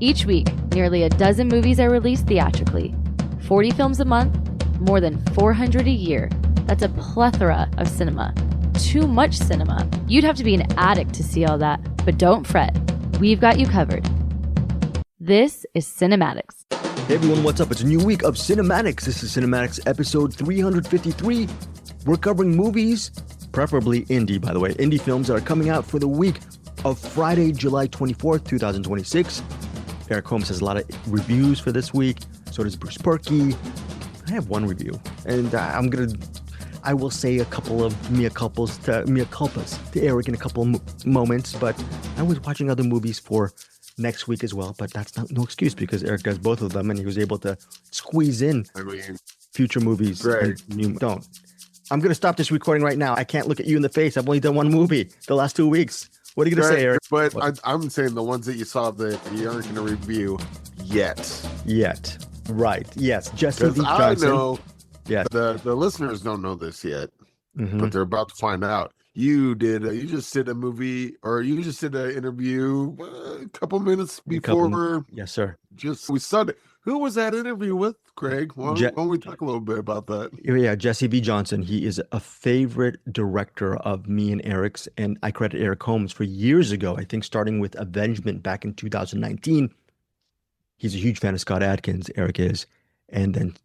Each week, nearly a dozen movies are released theatrically. 40 films a month, more than 400 a year. That's a plethora of cinema. Too much cinema. You'd have to be an addict to see all that, but don't fret. We've got you covered. This is CinemAddicts. Hey everyone, what's up? It's a new week of CinemAddicts. This is CinemAddicts episode 353. We're covering movies, preferably indie, by the way, indie films that are coming out for the week of Friday, July 24th, 2026. Eric Holmes has a lot of reviews for this week. So does Bruce Purkey. I have one review, and I will say a couple of mea culpas to Eric in a couple of moments, but I was watching other movies for next week as well, but that's no excuse because Eric does both of them and he was able to squeeze in future movies. Great. And you don't. I'm going to stop this recording right now. I can't look at you in the face. I've only done one movie the last 2 weeks. What are you going to say, Eric? But I'm saying the ones that you saw that you aren't going to review yet. Right. Yes. Jesse V. Johnson. I know yes. The listeners don't know this yet, but they're about to find out. You just did a movie, or you just did an interview a couple minutes before. Yes, sir. We started. Who was that interview with, Craig? Why don't we talk a little bit about that? Yeah, Jesse V. Johnson. He is a favorite director of me and Eric's, and I credit Eric Holmes for years ago, I think starting with Avengement back in 2019. He's a huge fan of Scott Adkins, Eric is. And then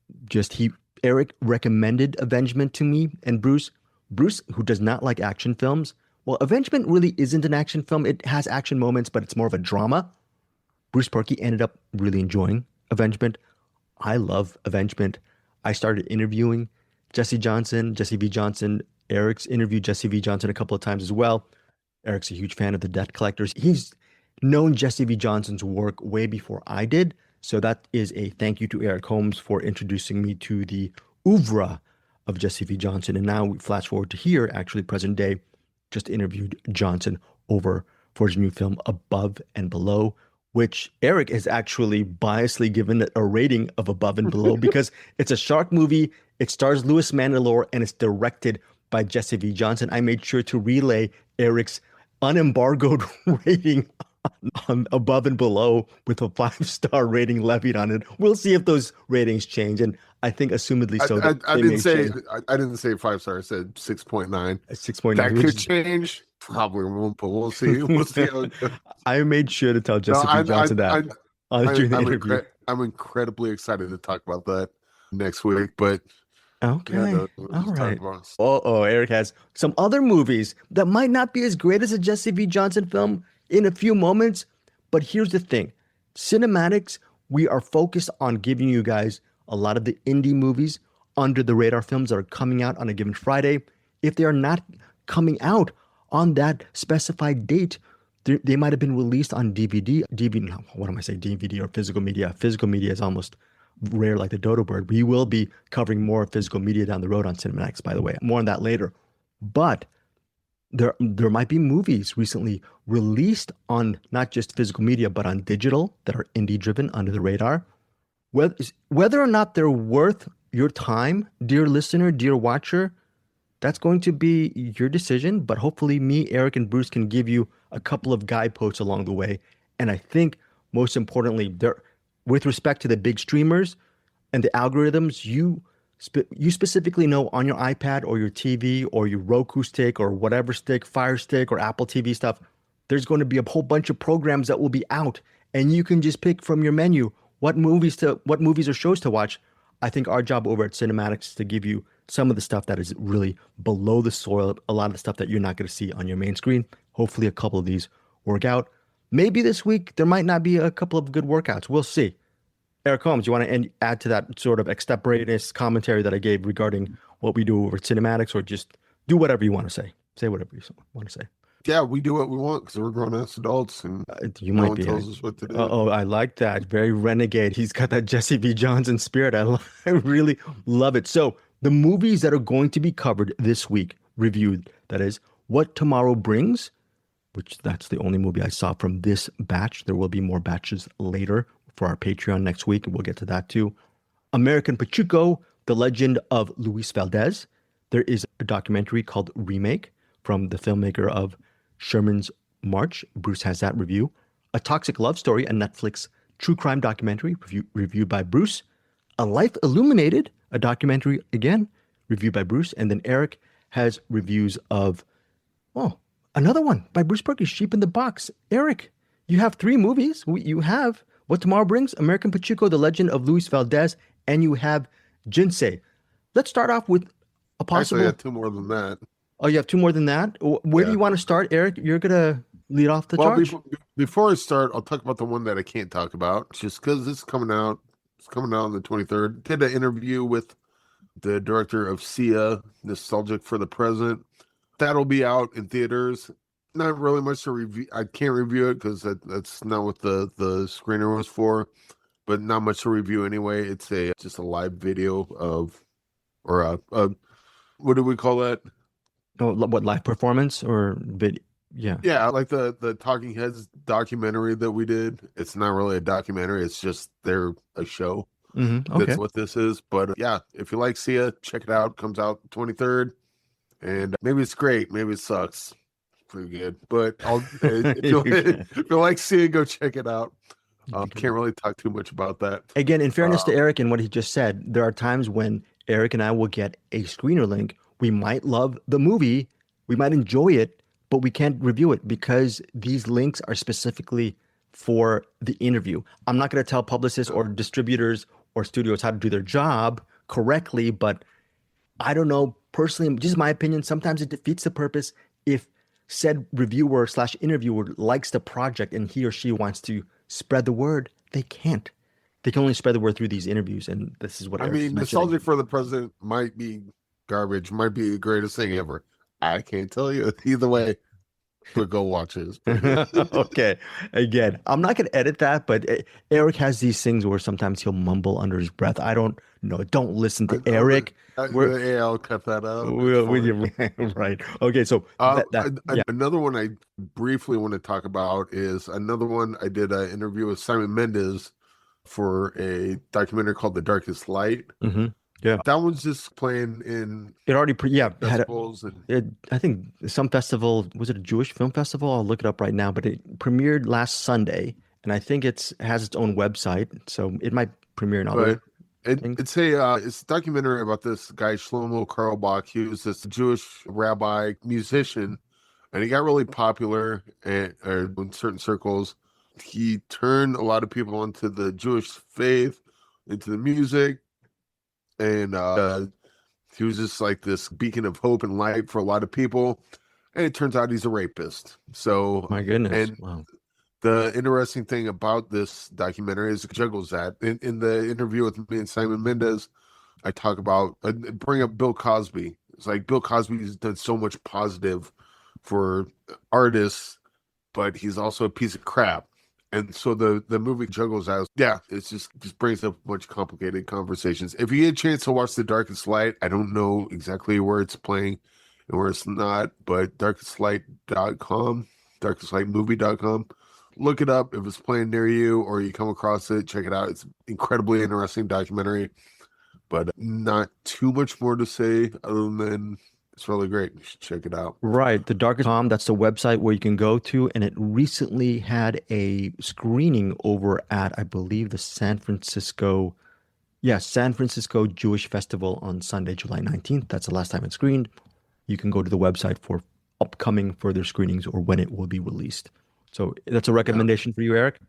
Eric recommended Avengement to me and Bruce. Bruce, who does not like action films, well, Avengement really isn't an action film. It has action moments, but it's more of a drama. Bruce Purkey ended up really enjoying Avengement. I love Avengement. I started interviewing Jesse V. Johnson. Eric's interviewed Jesse V. Johnson a couple of times as well. Eric's a huge fan of the Debt Collectors. He's known Jesse V. Johnson's work way before I did. So that is a thank you to Eric Holmes for introducing me to the oeuvre of Jesse V. Johnson. And now we flash forward to here, actually present day, just interviewed Johnson over for his new film Above and Below, which Eric has actually biasly given a rating of Above and Below because it's a shark movie. It stars Louis Mandylor and it's directed by Jesse V. Johnson. I made sure to relay Eric's unembargoed rating on Above and Below with a 5-star rating levied on it. We'll see if those ratings change, and I think assumedly so. I didn't say 5 stars. I said 6.9. 6.9. That could change. Probably won't, but we'll see. We'll see how it goes. I made sure to tell Jessica Johnson that during the interview. I'm incredibly excited to talk about that next week, but okay. Yeah, all right. Eric has some other movies that might not be as great as a Jesse V. Johnson film in a few moments, but here's the thing. CinemAddicts, we are focused on giving you guys a lot of the indie movies, under the radar films that are coming out on a given Friday. If they are not coming out on that specified date, they might have been released on DVD. DVD or physical media. Physical media is almost rare like the dodo bird. We will be covering more physical media down the road on CinemAddicts, by the way. More on that later. But there might be movies recently released on not just physical media, but on digital that are indie-driven, under the radar. Whether or not they're worth your time, dear listener, dear watcher, that's going to be your decision. But hopefully me, Eric, and Bruce can give you a couple of guideposts along the way. And I think most importantly, with respect to the big streamers and the algorithms, you specifically know on your iPad or your TV or your Roku stick or whatever stick, Fire Stick or Apple TV stuff, there's going to be a whole bunch of programs that will be out, and you can just pick from your menu what movies or shows to watch. I think our job over at CinemAddicts is to give you some of the stuff that is really below the soil, a lot of the stuff that you're not going to see on your main screen. Hopefully a couple of these work out. Maybe this week there might not be a couple of good workouts. We'll see. Eric Holmes, you want to add to that sort of extemporaneous commentary that I gave regarding what we do over at CinemAddicts, or just do whatever you want to say? Say whatever you want to say. Yeah, we do what we want because we're grown-ass adults, and no one tells us what to do. I like that. Very renegade. He's got that Jesse V. Johnson spirit. I really love it. So the movies that are going to be covered this week, reviewed, that is, What Tomorrow Brings, which that's the only movie I saw from this batch. There will be more batches later for our Patreon next week, and we'll get to that too. American Pachuco, The Legend of Luis Valdez. There is a documentary called Remake from the filmmaker of Sherman's March. Bruce has that review. A Toxic Love Story, a Netflix true crime documentary reviewed by Bruce. A Life Illuminated, a documentary, again, reviewed by Bruce. And then Eric has reviews of, another one by Bruce Purkey, Sheep in the Box. Eric, you have 3 movies. You have What Tomorrow Brings, American Pachuco, The Legend of Luis Valdez, and you have Jinsei. Let's start off with a possible... Actually, I have 2 more than that. Oh, you have 2 more than that? Where do you want to start, Eric? You're going to lead off the charge? Before I start, I'll talk about the one that I can't talk about, just because it's coming out. It's coming out on the 23rd. Did an interview with the director of Sia, Nostalgic for the Present. That'll be out in theaters. Not really much to review. I can't review it because that's not what the screener was for, but not much to review anyway. It's just a live video of, or what do we call that? Oh, what, live performance or video? Yeah, like the Talking Heads documentary that we did. It's not really a documentary. It's just they're a show. Mm-hmm. Okay. That's what this is. But yeah, if you like Sia, check it out. Comes out 23rd. And maybe it's great. Maybe it sucks. Pretty good. But if you like Sia, go check it out. Can't really talk too much about that. Again, in fairness to Eric and what he just said, there are times when Eric and I will get a screener link. We might love the movie. We might enjoy it, but we can't review it because these links are specifically for the interview. I'm not going to tell publicists or distributors or studios how to do their job correctly, but I don't know, personally, just my opinion, sometimes it defeats the purpose if said reviewer / interviewer likes the project and he or she wants to spread the word. They can't. They can only spread the word through these interviews, and this is what I mean, Nostalgic for the President might be garbage, might be the greatest thing ever. I can't tell you either way, but go watch it. Okay. Again, I'm not going to edit that, but Eric has these things where sometimes he'll mumble under his breath. I don't know. Don't listen to Eric. I'll cut that out. Right. Okay. So another one I briefly want to talk about is another one. I did an interview with Simon Mendez for a documentary called The Darkest Light. Mm-hmm. Yeah, that one's just playing in. It already festivals I think some festival, was it a Jewish film festival? I'll look it up right now. But it premiered last Sunday, and I think has its own website, so it might premiere in other. It's a documentary about this guy Shlomo Carlebach. He was this Jewish rabbi musician, and he got really popular in certain circles. He turned a lot of people into the Jewish faith, into the music. And he was just like this beacon of hope and light for a lot of people. And it turns out he's a rapist. So, my goodness. And wow. The interesting thing about this documentary is it juggles that. In the interview with me and Simon Mendez, I talk about, bring up Bill Cosby. It's like Bill Cosby has done so much positive for artists, but he's also a piece of crap. And so the movie juggles out. Yeah, it just brings up a bunch of complicated conversations. If you get a chance to watch The Darkest Light, I don't know exactly where it's playing and where it's not, but darkestlight.com, darkestlightmovie.com. Look it up if it's playing near you or you come across it. Check it out. It's an incredibly interesting documentary, but not too much more to say other than it's really great. You should check it out. Right. The Darkest.com, that's the website where you can go to. And it recently had a screening over at, I believe, the San Francisco Jewish Festival on Sunday, July 19th. That's the last time it screened. You can go to the website for upcoming further screenings or when it will be released. So that's a recommendation for you, Eric?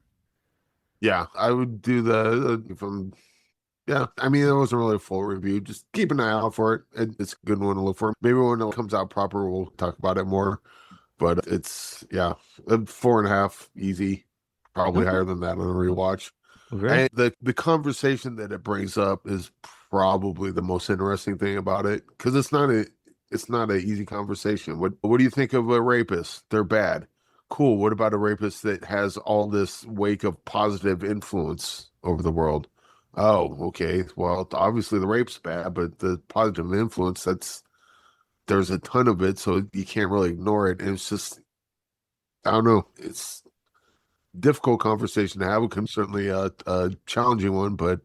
Yeah, I would do I mean, it wasn't really a full review. Just keep an eye out for it. It's a good one to look for. Maybe when it comes out proper, we'll talk about it more. But it's, 4.5, easy. Probably higher than that on a rewatch. Okay. And the conversation that it brings up is probably the most interesting thing about it. Because it's not an easy conversation. What do you think of a rapist? They're bad. Cool. What about a rapist that has all this wake of positive influence over the world? Oh, okay. Well, obviously the rape's bad, but the positive influence, there's a ton of it, so you can't really ignore it. And it's just, I don't know. It's a difficult conversation to have. It can certainly a challenging one, but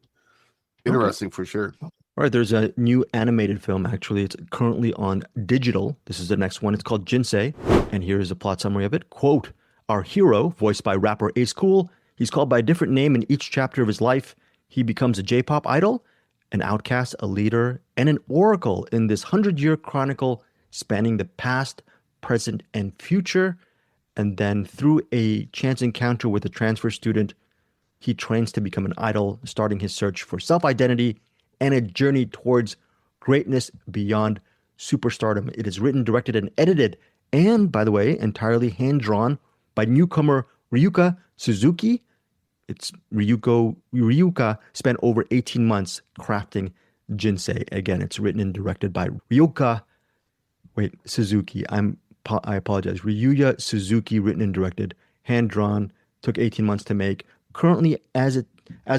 interesting for sure. All right, there's a new animated film, actually. It's currently on digital. This is the next one. It's called Jinsei, and here is a plot summary of it. Quote, our hero, voiced by rapper Ace Cool, He's called by a different name in each chapter of his life. He becomes a J-pop idol, an outcast, a leader, and an oracle in this 100-year chronicle spanning the past, present, and future. And then through a chance encounter with a transfer student, he trains to become an idol, starting his search for self-identity and a journey towards greatness beyond superstardom. It is written, directed, and edited, and, by the way, entirely hand-drawn by newcomer Ryuka Suzuki. Ryuka spent over 18 months crafting Jinsei. Again, it's written and directed by Suzuki. I apologize. Ryuya Suzuki, written and directed, hand-drawn, took 18 months to make. Currently, as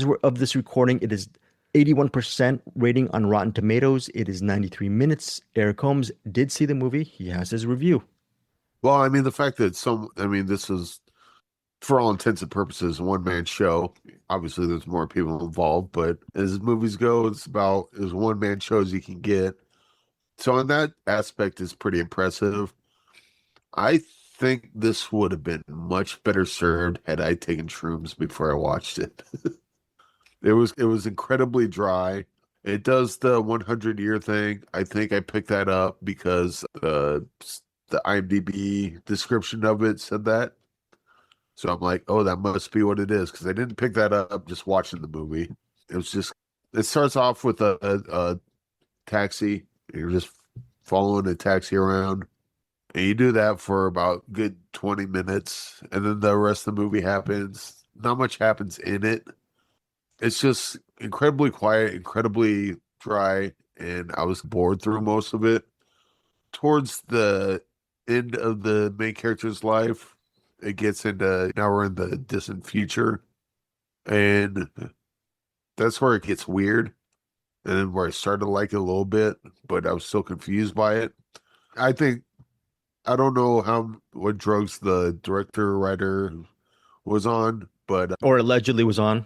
we're of this recording, it is 81% rating on Rotten Tomatoes. It is 93 minutes. Eric Holmes did see the movie. He has his review. Well, I mean, the fact that this is, for all intents and purposes, a one-man show. Obviously, there's more people involved, but as movies go, it's about as one-man show as you can get. So on that aspect is pretty impressive. I think this would have been much better served had I taken shrooms before I watched it. It was incredibly dry. It does the 100-year thing. I think I picked that up because the IMDb description of it said that. So I'm like, oh, that must be what it is, because I didn't pick that up just watching the movie. It starts off with a taxi. You're just following a taxi around. And you do that for about good 20 minutes. And then the rest of the movie happens. Not much happens in it. It's just incredibly quiet, incredibly dry. And I was bored through most of it. Towards the end of the main character's life, it gets into, now we're in the distant future. And that's where it gets weird. And then where I started to like it a little bit, but I was still confused by it. I don't know what drugs the writer was on, but Or allegedly was on,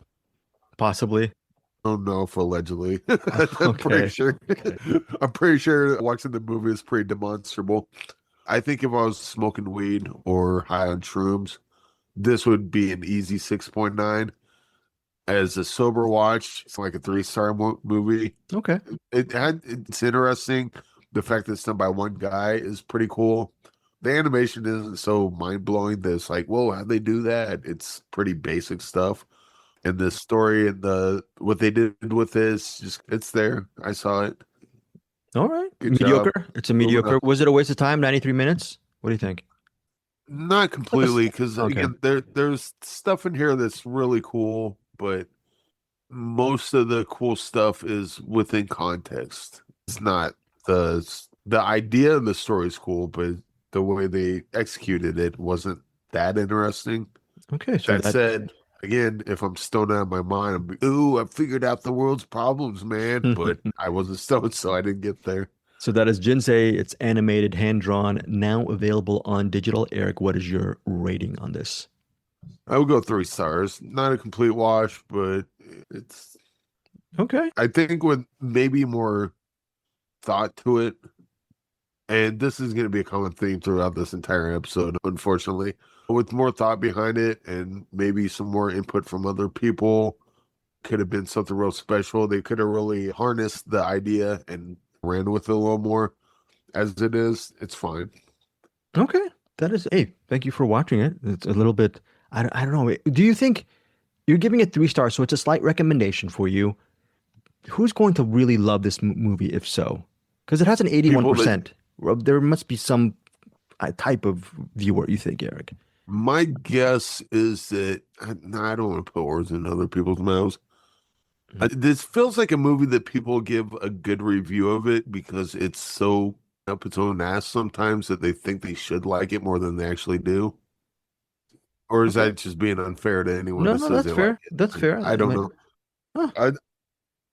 possibly. I don't know if allegedly. Okay. I'm pretty sure. I'm pretty sure watching the movie is pretty demonstrable. I think if I was smoking weed or high on shrooms, this would be an easy 6.9. As a sober watch, it's like a 3-star movie. Okay. It's interesting. The fact that it's done by one guy is pretty cool. The animation isn't so mind-blowing that it's like, whoa, how'd they do that? It's pretty basic stuff. And the story and what they did with this, it's there. I saw it. All right. Good Mediocre. job. It's a mediocre. Was it a waste of time? 93 minutes? What do you think? Not completely, because Okay. again, there's stuff in here that's really cool, but most of the cool stuff is within context. It's not the idea of the story is cool, but the way they executed it wasn't that interesting. Okay. So That said, again, if I'm stoned out of my mind, I'm like, ooh, I figured out the world's problems, man. But I wasn't stoned, so I didn't get there. So that is Jinsei. It's animated, hand-drawn, now available on digital. Eric, what is your rating on this? I would go 3 stars. Not a complete wash, but it's okay. I think with maybe more thought to it, and this is going to be a common theme throughout this entire episode, unfortunately, with more thought behind it and maybe some more input from other people, could have been something real special. They could have really harnessed the idea and ran with it a little more. As it is, it's fine. Okay. That is, hey, thank you for watching it. It's a little bit, I don't know. Do you think you're giving it 3 stars, so it's a slight recommendation for you? Who's going to really love this movie, if so? Because it has an 81%. There must be some type of viewer, you think, Eric? My guess is that, I don't want to put words in other people's mouths. This feels like a movie that people give a good review of it because it's so up its own ass sometimes that they think they should like it more than they actually do. Or is that just being unfair to anyone? No, that says that's they fair. like it? That's fair. I don't know. Huh.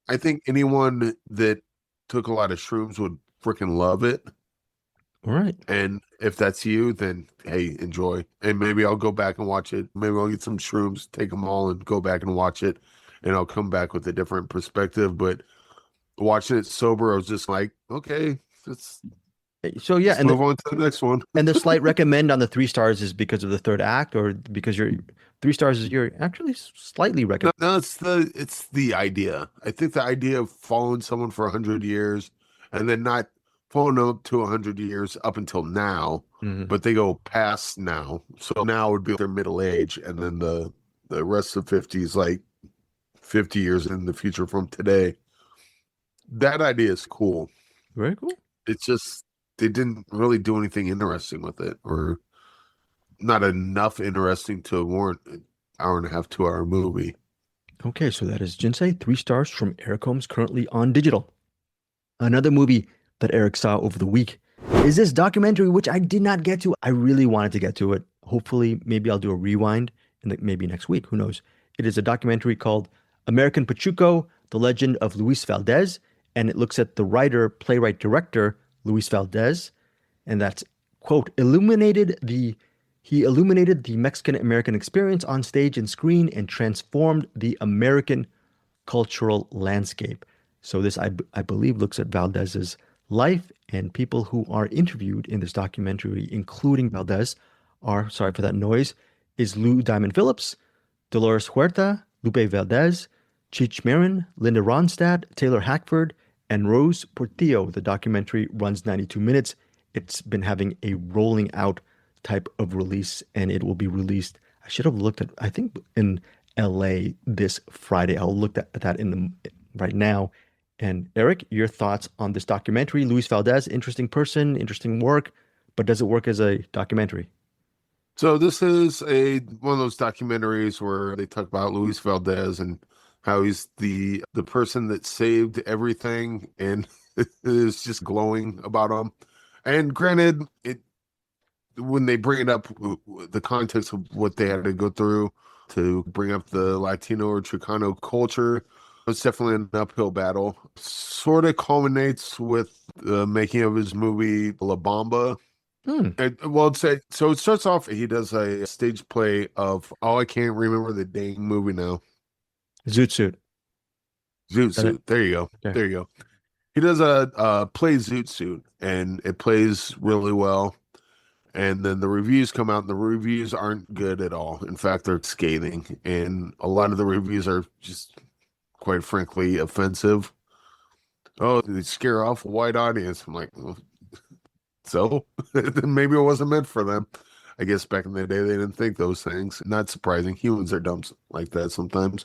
I think anyone that took a lot of shrooms would freaking love it. All right. And if that's you, then hey, enjoy. And maybe I'll go back and watch it. Maybe I'll get some shrooms, take them all, and go back and watch it. And I'll come back with a different perspective. But watching it sober, I was just like, okay, let's move on to the next one. And the slight recommend on the 3 stars is because of the third act, or because you're 3 stars is you're actually slightly No, recommend. no, it's the idea. I think the idea of following someone for 100 years and then not following them up to 100 years up until now, Mhm. but they go past now. So now would be their middle age, and then the rest of 50 is like 50 years in the future from today. That idea is cool. Very cool. It's just they didn't really do anything interesting with it, or not enough interesting to warrant an hour and a half, 2 hour movie. Okay, so that is Jinsei, 3 stars from Eric Holmes, currently on digital. Another movie that Eric saw over the week is this documentary, which I did not get to. I really wanted to get to it. Hopefully, maybe I'll do a rewind and maybe next week. Who knows? It is a documentary called American Pachuco, The Legend of Luis Valdez, and it looks at the writer, playwright, director Luis Valdez, and that's quote he illuminated the Mexican American experience on stage and screen and transformed the American cultural landscape. So this, I believe, looks at Valdez's life, and people who are interviewed in this documentary, including Valdez, are, sorry for that noise, is Lou Diamond Phillips, Dolores Huerta, Lupe Valdez, Cheech Marin, Linda Ronstadt, Taylor Hackford, and Rose Portillo. The documentary runs 92 minutes. It's been having a rolling out type of release, and it will be released. I should have looked at, I think, in LA this Friday. I'll look at that in the right now. And Eric, your thoughts on this documentary? Luis Valdez, interesting person, interesting work, but does it work as a documentary? So this is one of those documentaries where they talk about Luis Valdez and how he's the person that saved everything, and is just glowing about him. And granted, when they bring it up, the context of what they had to go through to bring up the Latino or Chicano culture, it's definitely an uphill battle. Sort of culminates with the making of his movie La Bamba. Hmm. So it starts off, he does a stage play of, I can't remember the dang movie now. Zoot Suit. Zoot Suit. There you go. Okay. There you go. He does a play Zoot Suit, and it plays really well. And then the reviews come out, and the reviews aren't good at all. In fact, they're scathing. And a lot of the reviews are just, quite frankly, offensive. Oh, they scare off a white audience. I'm like, well, so maybe it wasn't meant for them. I guess back in the day, they didn't think those things. Not surprising. Humans are dumb like that sometimes.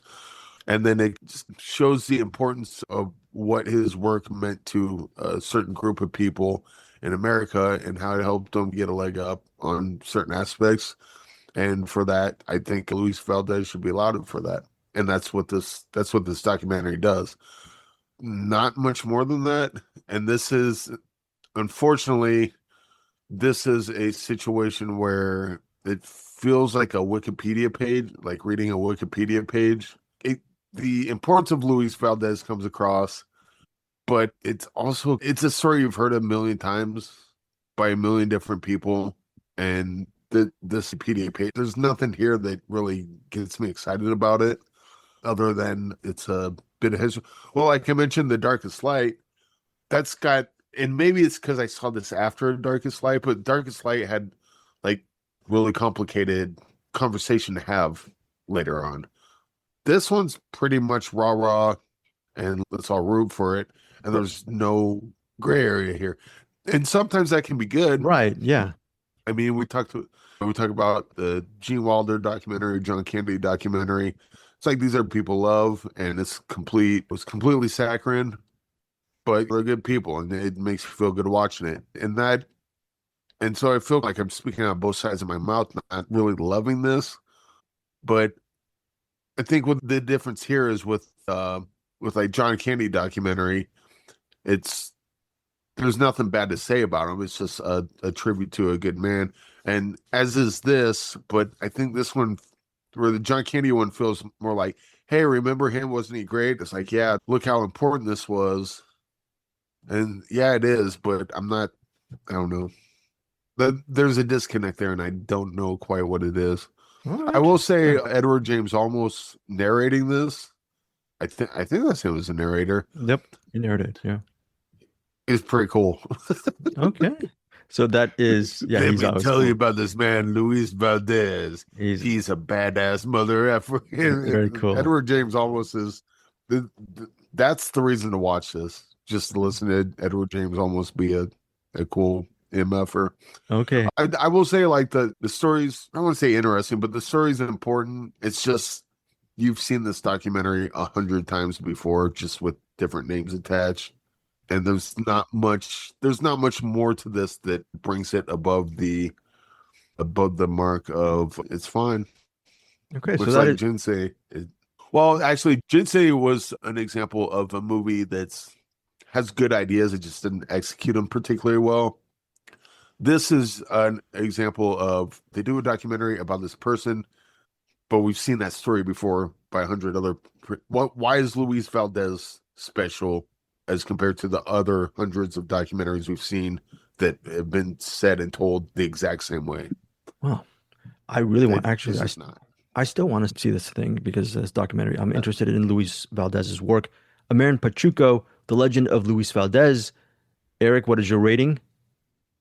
And then it just shows the importance of what his work meant to a certain group of people in America and how it helped them get a leg up on certain aspects. And for that, I think Luis Valdez should be lauded for that. And that's what this documentary does. Not much more than that. And unfortunately, this is a situation where it feels like a Wikipedia page, like reading a Wikipedia page. The importance of Luis Valdez comes across, but it's a story you've heard a million times by a million different people. And this Wikipedia page, there's nothing here that really gets me excited about it, other than it's a bit of history. Well, like I mentioned, The Darkest Light, that's got, and maybe it's because I saw this after Darkest Light, but Darkest Light had like really complicated conversation to have later on. This one's pretty much raw, and let's all root for it. And there's no gray area here. And sometimes that can be good. Right, yeah. I mean, we talk about the Gene Wilder documentary, John Candy documentary. It's like these are people love, and it was completely saccharine, but they're good people, and it makes you feel good watching it. And so I feel like I'm speaking on both sides of my mouth, not really loving this, but I think what the difference here is with like John Candy documentary, there's nothing bad to say about him. It's just a tribute to a good man, and as is this. But I think this one, where the John Candy one, feels more like, hey, remember him? Wasn't he great? It's like, yeah, look how important this was, and yeah, it is. But I don't know. There's a disconnect there, and I don't know quite what it is. Right. I will say Edward James Olmos narrating this. I think that's him as a narrator. Yep, you narrated, yeah. It's pretty cool. Okay. So that is, yeah, Let he's me always tell cool. you about this man, Luis Valdez. He's a badass mother effer. Very cool. Edward James almost is. That's the reason to watch this. Just to listen to Edward James almost be a cool MFer. Okay. I will say, like, the story's, I don't want to say interesting, but the story's important. It's just, you've seen this documentary 100 times before, just with different names attached. And there's not much more to this that brings it above the mark of it's fine. Okay. So Looks that like is, Jinsei. Well, actually, Jinsei was an example of a movie that's has good ideas. It just didn't execute them particularly well. This is an example of they do a documentary about this person, but we've seen that story before by 100 other. Why is Luis Valdez special as compared to the other hundreds of documentaries we've seen that have been said and told the exact same way? well, I really want, actually, This is not. I still want to see this thing because this documentary, I'm interested in Luis Valdez's work. Aaron Pachuco, The Legend of Luis Valdez. Eric, what is your rating?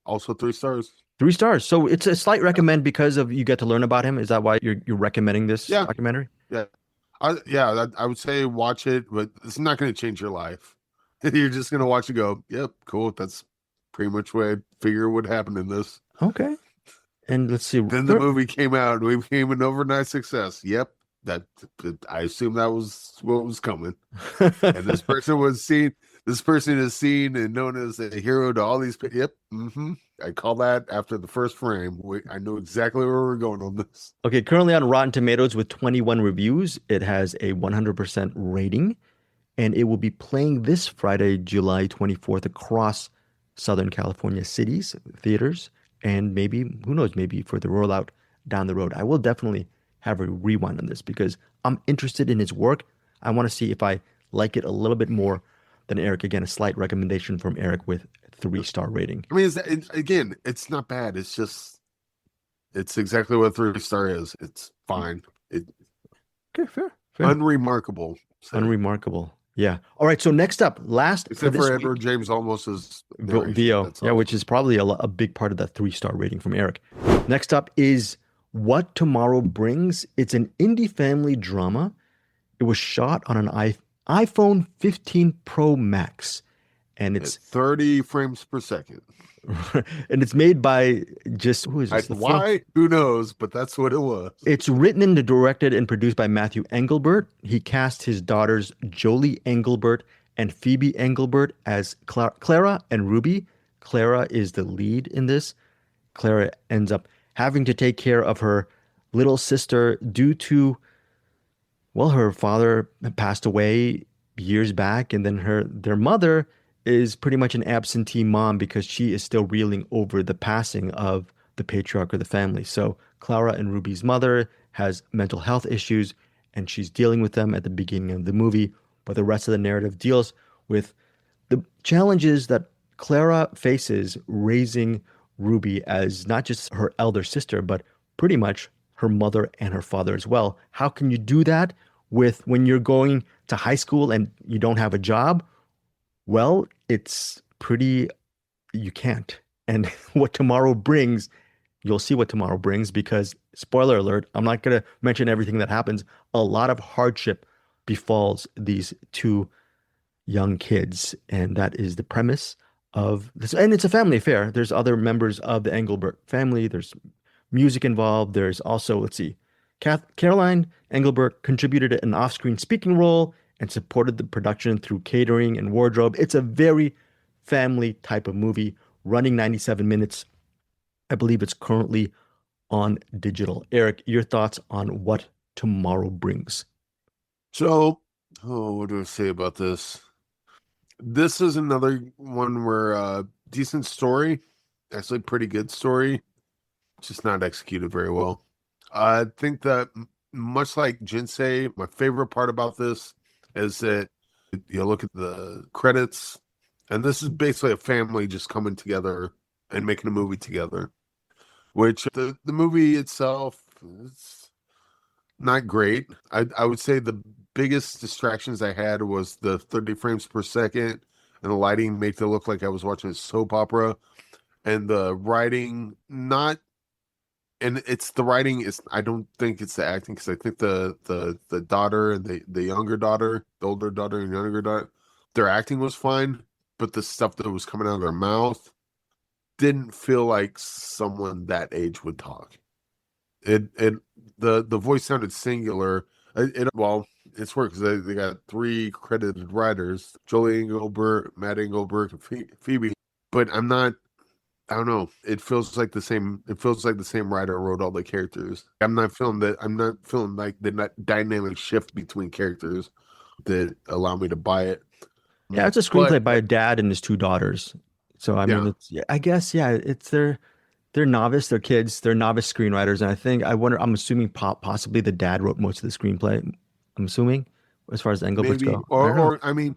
Also 3 stars. 3 stars. So it's a slight recommend because of you get to learn about him. Is that why you're recommending this documentary? Yeah. I would say watch it, but it's not going to change your life. You're just going to watch it go, yep, cool. That's pretty much what I figure would happen in this. Okay. And let's see. Then the movie came out and we became an overnight success. Yep. I assume that was what was coming. And this person is seen and known as a hero to all these people. Yep. I call that after the first frame. I know exactly where we're going on this. Okay, currently on Rotten Tomatoes with 21 reviews. It has a 100% rating, and it will be playing this Friday, July 24th, across Southern California cities, theaters, and maybe, who knows, maybe for the rollout down the road. I will definitely have a rewind on this because I'm interested in his work. I want to see if I like it a little bit more than Eric. Again, a slight recommendation from Eric with 3-star rating. I mean, it's not bad. It's just, it's exactly what 3-star is. It's fine. Okay, fair. Unremarkable. Unremarkable. Yeah. All right. So next up, except for Edward James almost as VO. Yeah, which is probably a big part of that 3-star rating from Eric. Next up is What Tomorrow Brings. It's an indie family drama. It was shot on an iPhone 15 Pro Max, and it's 30 frames per second. And it's made by who is this? Why? Who knows? But that's what it was. It's written and directed and produced by Matthew Engelbert. He cast his daughters Jolie Engelbert and Phoebe Engelbert as Clara and Ruby. Clara is the lead in this. Clara ends up having to take care of her little sister due to, well, her father passed away years back, and then their mother is pretty much an absentee mom because she is still reeling over the passing of the patriarch of the family. So Clara and Ruby's mother has mental health issues, and she's dealing with them at the beginning of the movie. But the rest of the narrative deals with the challenges that Clara faces raising Ruby as not just her elder sister, but pretty much her mother and her father as well. How can you do that when you're going to high school and you don't have a job? Well, you can't. And what tomorrow brings, you'll see what tomorrow brings because, spoiler alert, I'm not going to mention everything that happens. A lot of hardship befalls these 2 young kids. And that is the premise of this. And it's a family affair. There's other members of the Engelbert family. There's music involved. There's also, let's see, Caroline Engelbert contributed an off-screen speaking role and supported the production through catering and wardrobe. It's a very family type of movie, running 97 minutes. I believe it's currently on digital. Eric, your thoughts on What Tomorrow Brings? So, what do I say about this? This is another one where decent story, actually pretty good story, just not executed very well. I think that much like Jinsei, my favorite part about this is that you look at the credits, and this is basically a family just coming together and making a movie together, which the movie itself is not great. I would say the biggest distractions I had was the 30 frames per second, and the lighting made it look like I was watching a soap opera. and the writing not, and it's the writing is, I don't think it's the acting, because I think the daughter and the younger daughter, the older daughter and younger daughter, their acting was fine, but the stuff that was coming out of their mouth didn't feel like someone that age would talk. The voice sounded singular. Well, it's weird because they got 3 credited writers: Jolie Engelbert, Matt Engelbert, and Phoebe. But I don't know. It feels like the same. It feels like the same writer wrote all the characters. I'm not feeling like the dynamic shift between characters that allow me to buy it. Yeah, it's a screenplay by a dad and his 2 daughters. So I mean, I guess it's they're novice, they're kids, they're novice screenwriters, and I'm assuming possibly the dad wrote most of the screenplay. I'm assuming, as far as the Engelberts go, or I mean,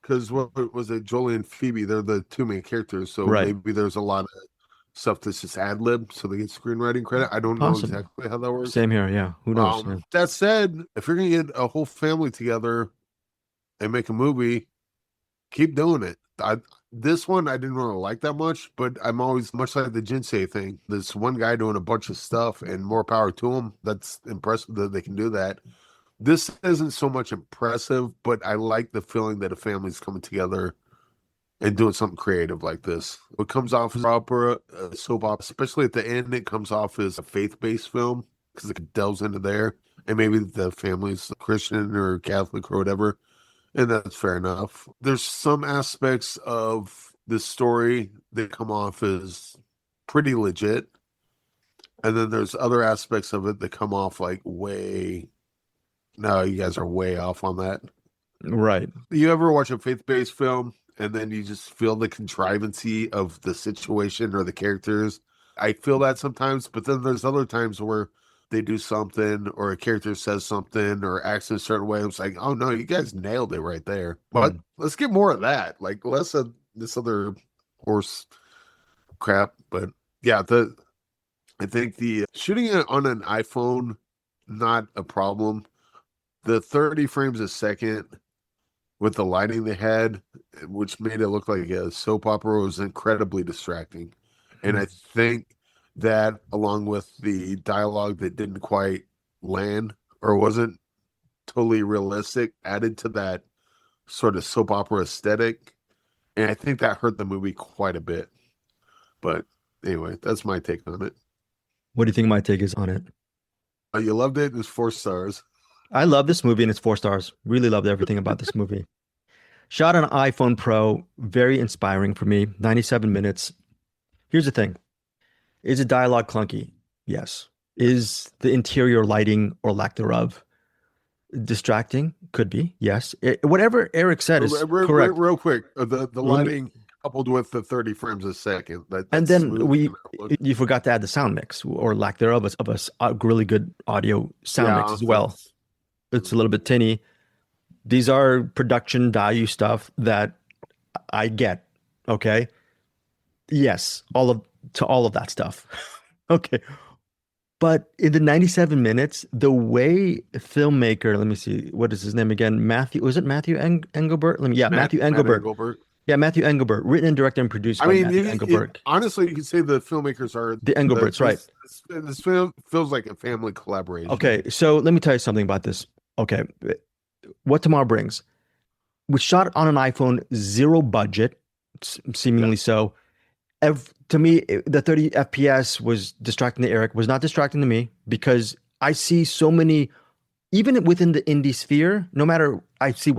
because what was it, Jolie and Phoebe? They're the 2 main characters, so maybe there's a lot of stuff that's just ad lib, so they get screenwriting credit. I don't know exactly how that works. Same here, yeah. Who knows? Yeah. That said, if you're gonna get a whole family together and make a movie, keep doing it. This one I didn't really like that much, but I'm always much like the Jinsei thing. This one guy doing a bunch of stuff, and more power to him. That's impressive that they can do that. This isn't so much impressive, but I like the feeling that a family's coming together and doing something creative like this. It comes off as opera, soap opera, especially at the end. It comes off as a faith-based film because it delves into there, and maybe the family's Christian or Catholic or whatever. And that's fair enough. There's some aspects of this story that come off as pretty legit. And then there's other aspects of it that come off like no, you guys are way off on that. Right. You ever watch a faith-based film and then you just feel the contrivancy of the situation or the characters? I feel that sometimes, but then there's other times where they do something or a character says something or acts in a certain way. It's like, oh no, you guys nailed it right there. But let's get more of that. Like less of this other horse crap. But yeah, I think the shooting it on an iPhone, not a problem. The 30 frames a second with the lighting they had, which made it look like a soap opera, was incredibly distracting. And I think that, along with the dialogue that didn't quite land or wasn't totally realistic, added to that sort of soap opera aesthetic. And I think that hurt the movie quite a bit. But anyway, that's my take on it. What do you think my take is on it? You loved it. It was 4 stars. I love this movie and it's 4 stars. Really loved everything about this movie. Shot on iPhone Pro, very inspiring for me. 97 minutes. Here's the thing. Is the dialogue clunky? Yes. Is the interior lighting or lack thereof distracting? Could be. Yes. Whatever Eric said is correct. Real quick, the lighting coupled with the 30 frames a second. And then you forgot to add the sound mix or lack thereof of a really good audio sound mix as well. It's a little bit tinny. These are production value stuff that I get. Okay. Yes. All of that stuff. Okay. But in the 97 minutes, the way filmmaker, let me see, what is his name again? Matthew Engelbert? Matthew Engelbert. Yeah, Matthew Engelbert, written and directed and produced by Matthew Engelbert. Honestly, you can say the filmmakers are the Engelberts, right? This film feels like a family collaboration. Okay, so let me tell you something about this. Okay, What Tomorrow Brings was shot on an iPhone, 0 budget, seemingly so. To me, the 30 FPS was distracting to Eric, was not distracting to me, because I see so many, even within the indie sphere, no matter, I see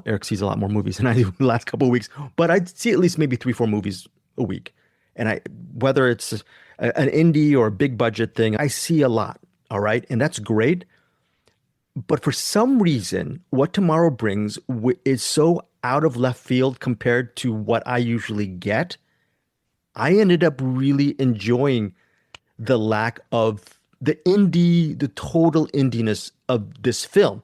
Eric sees a lot more movies than I do the last couple of weeks, but I see at least maybe 3-4 movies a week. And whether it's an indie or a big budget thing, I see a lot. All right. And that's great. But for some reason, What Tomorrow Brings is so out of left field compared to what I usually get. I ended up really enjoying the lack of the total indiness of this film.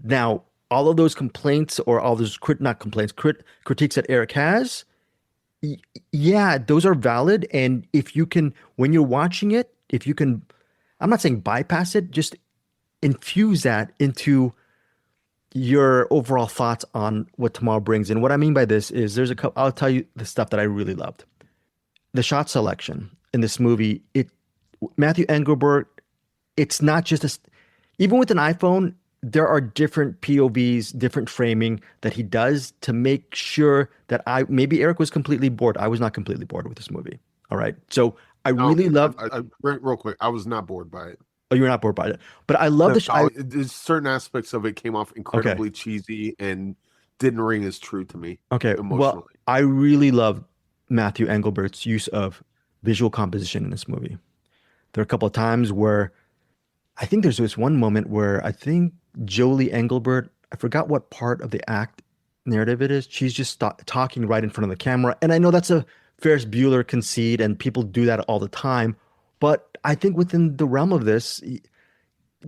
Now, all of those complaints or all those critiques that Eric has, yeah, those are valid. And if you can, when you're watching it, I'm not saying bypass it, just infuse that into your overall thoughts on What Tomorrow Brings. And what I mean by this is I'll tell you the stuff that I really loved. the shot selection in this movie, Matthew Engelbert, it's not just even with an iPhone, there are different POVs, different framing that he does to make sure that maybe Eric was completely bored. I was not completely bored with this movie. All right. So I really love. Real quick, I was not bored by it. Oh, you're not bored by it, but I love there's certain aspects of it came off incredibly cheesy and didn't ring as true to me. Okay, emotionally. well, I really love Matthew Engelbert's use of visual composition in this movie. There are a couple of times where I think there's this one moment where I think Jolie Engelbert, I forgot what part of the act narrative it is. She's just talking right in front of the camera, and I know that's a Ferris Bueller conceit, and people do that all the time. But I think within the realm of this,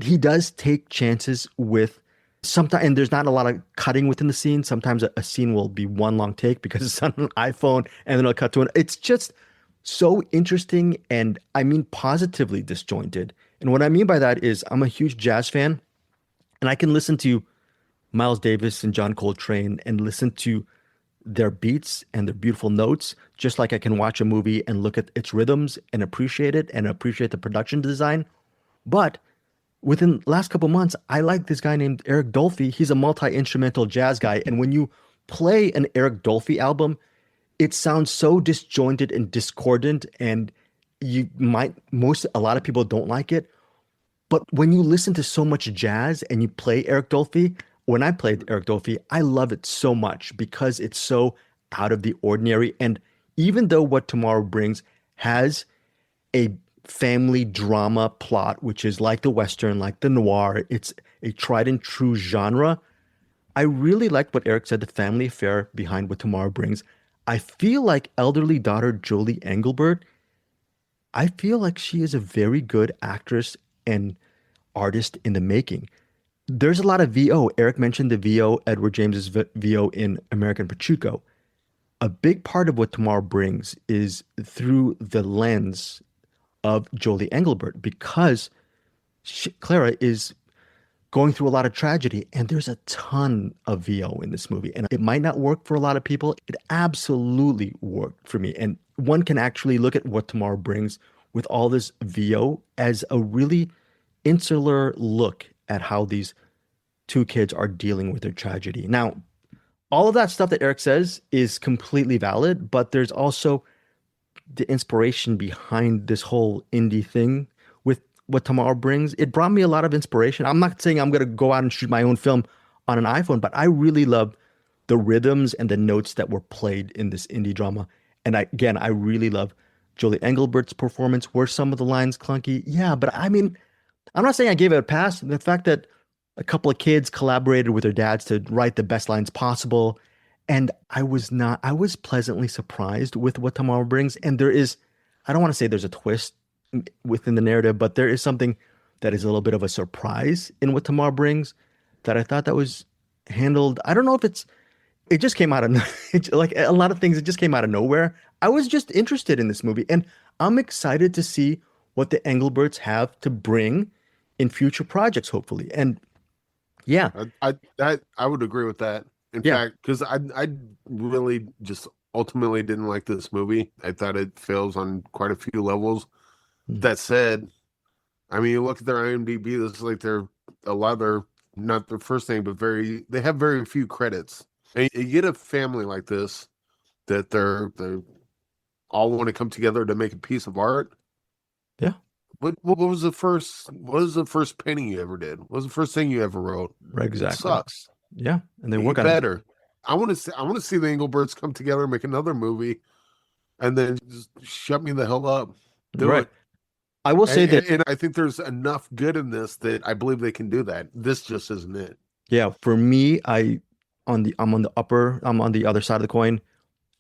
he does take chances with sometimes, and there's not a lot of cutting within the scene. Sometimes a scene will be one long take because it's on an iPhone, and then it'll cut to it. It's just so interesting, and I mean positively disjointed. And what I mean by that is I'm a huge jazz fan, and I can listen to Miles Davis and John Coltrane and listen to their beats and their beautiful notes, just like I can watch a movie and look at its rhythms and appreciate it and appreciate the production design. But within the last couple months, I like this guy named Eric Dolphy. He's a multi-instrumental jazz guy. And when you play an Eric Dolphy album, it sounds so disjointed and discordant, and a lot of people don't like it. But when you listen to so much jazz and you play Eric Dolphy, when I played Eric Dolphy, I love it so much because it's so out of the ordinary. And even though What Tomorrow Brings has a family drama plot, which is like the Western, like the noir, it's a tried and true genre. I really like what Eric said, the family affair behind What Tomorrow Brings. I feel like elderly daughter Jolie Engelbert, I feel like she is a very good actress and artist in the making. There's a lot of VO. Eric mentioned the VO, Edward James's VO in American Pachuco. A big part of What Tomorrow Brings is through the lens of Jolie Engelbert, because Clara is going through a lot of tragedy, and there's a ton of VO in this movie. And it might not work for a lot of people. It absolutely worked for me. And one can actually look at What Tomorrow Brings with all this VO as a really insular look at how these two kids are dealing with their tragedy. Now, all of that stuff that Eric says is completely valid, but there's also the inspiration behind this whole indie thing with What Tomorrow Brings. It brought me a lot of inspiration. I'm not saying I'm going to go out and shoot my own film on an iPhone, but I really love the rhythms and the notes that were played in this indie drama. And I really love Jolie Engelbert's performance. Were some of the lines clunky? Yeah, but I mean, I'm not saying I gave it a pass. The fact that a couple of kids collaborated with their dads to write the best lines possible. And I was pleasantly surprised with What Tomorrow Brings. And I don't want to say there's a twist within the narrative, but there is something that is a little bit of a surprise in What Tomorrow Brings that I thought that was handled. I don't know if it just came out of, like a lot of things, it just came out of nowhere. I was just interested in this movie, and I'm excited to see what the Engelberts have to bring in future projects, hopefully. And yeah, I would agree with that. In fact, because I really just ultimately didn't like this movie. I thought it fails on quite a few levels. That said, I mean, you look at their IMDb, this is like not their first thing, but they have very few credits. And you get a family like this that they all want to come together to make a piece of art. Yeah. What was the first painting you ever did? What was the first thing you ever wrote? Right, exactly. It sucks. Yeah, and they work on better. it. I want to see the Engelberts come together and make another movie, and then just shut me the hell up. Do it. I will say that, and I think there's enough good in this that I believe they can do that. This just isn't it. Yeah, for me, I'm on the other side of the coin.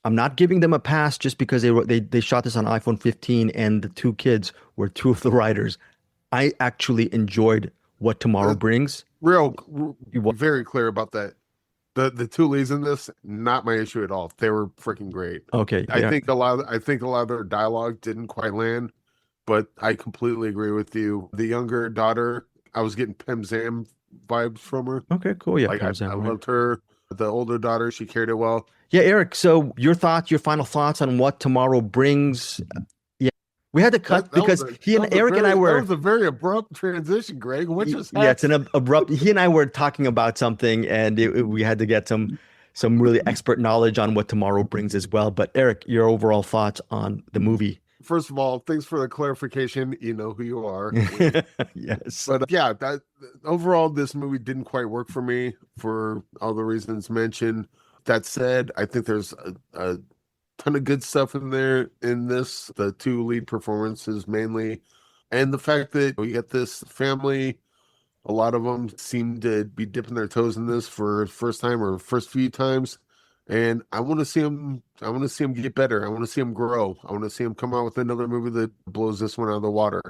I'm not giving them a pass just because they shot this on iPhone 15 and the two kids were two of the writers. I actually enjoyed What Tomorrow Brings. Very clear about that. The two leads in this, not my issue at all. They were freaking great. Okay, I think a lot of their dialogue didn't quite land, but I completely agree with you. The younger daughter, I was getting Pem Zam vibes from her. Okay, cool. Yeah, like I loved her. The older daughter, she carried it well. Yeah, Eric, so your final thoughts on what tomorrow brings. Yeah. We had to cut because Eric and I were. That was a very abrupt transition, Greg. What just happened? Yeah, it's an abrupt. He and I were talking about something, and we had to get some really expert knowledge on what tomorrow brings as well. But Eric, your overall thoughts on the movie? First of all, thanks for the clarification. You know who you are. Yes. But yeah, that overall, this movie didn't quite work for me for all the reasons mentioned. That said, I think there's a ton of good stuff in there in this. The two lead performances mainly, and the fact that you get this family. A lot of them seem to be dipping their toes in this for the first time or first few times. And I want to see them. I want to see them get better. I want to see them grow. I want to see them come out with another movie that blows this one out of the water.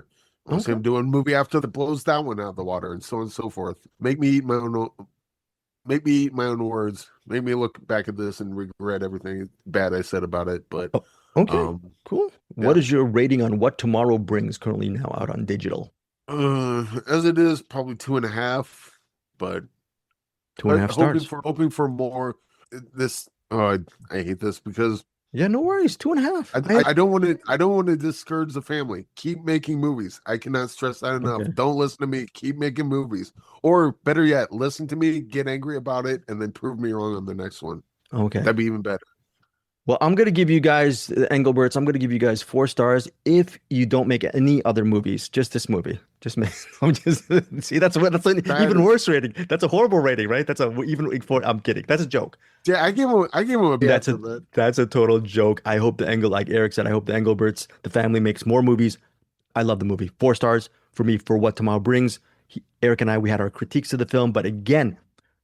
I want to see them do a movie after that blows that one out of the water, and so on and so forth. Make me eat my own words. Make me look back at this and regret everything bad I said about it. But cool. Yeah. What is your rating on What Tomorrow Brings currently now out on digital? As it is, probably 2.5, but 2.5 stars. Hoping for more. I hate this because no worries. 2.5. I don't want to discourage the family. Keep making movies. I cannot stress that enough. Okay. Don't listen to me. Keep making movies, or better yet, listen to me, get angry about it, and then prove me wrong on the next one. Okay, that'd be even better. Well, I'm going to give you guys, Engelberts, I'm going to give you guys 4 stars if you don't make any other movies. Just this movie. See, that's an even worse rating. That's a horrible rating, right? I'm kidding. That's a joke. Yeah, I gave him a B. That's a total joke. I hope like Eric said, I hope the Engelberts, the family makes more movies. I love the movie. 4 stars for me for What Tomorrow Brings. Eric and we had our critiques of the film, but again,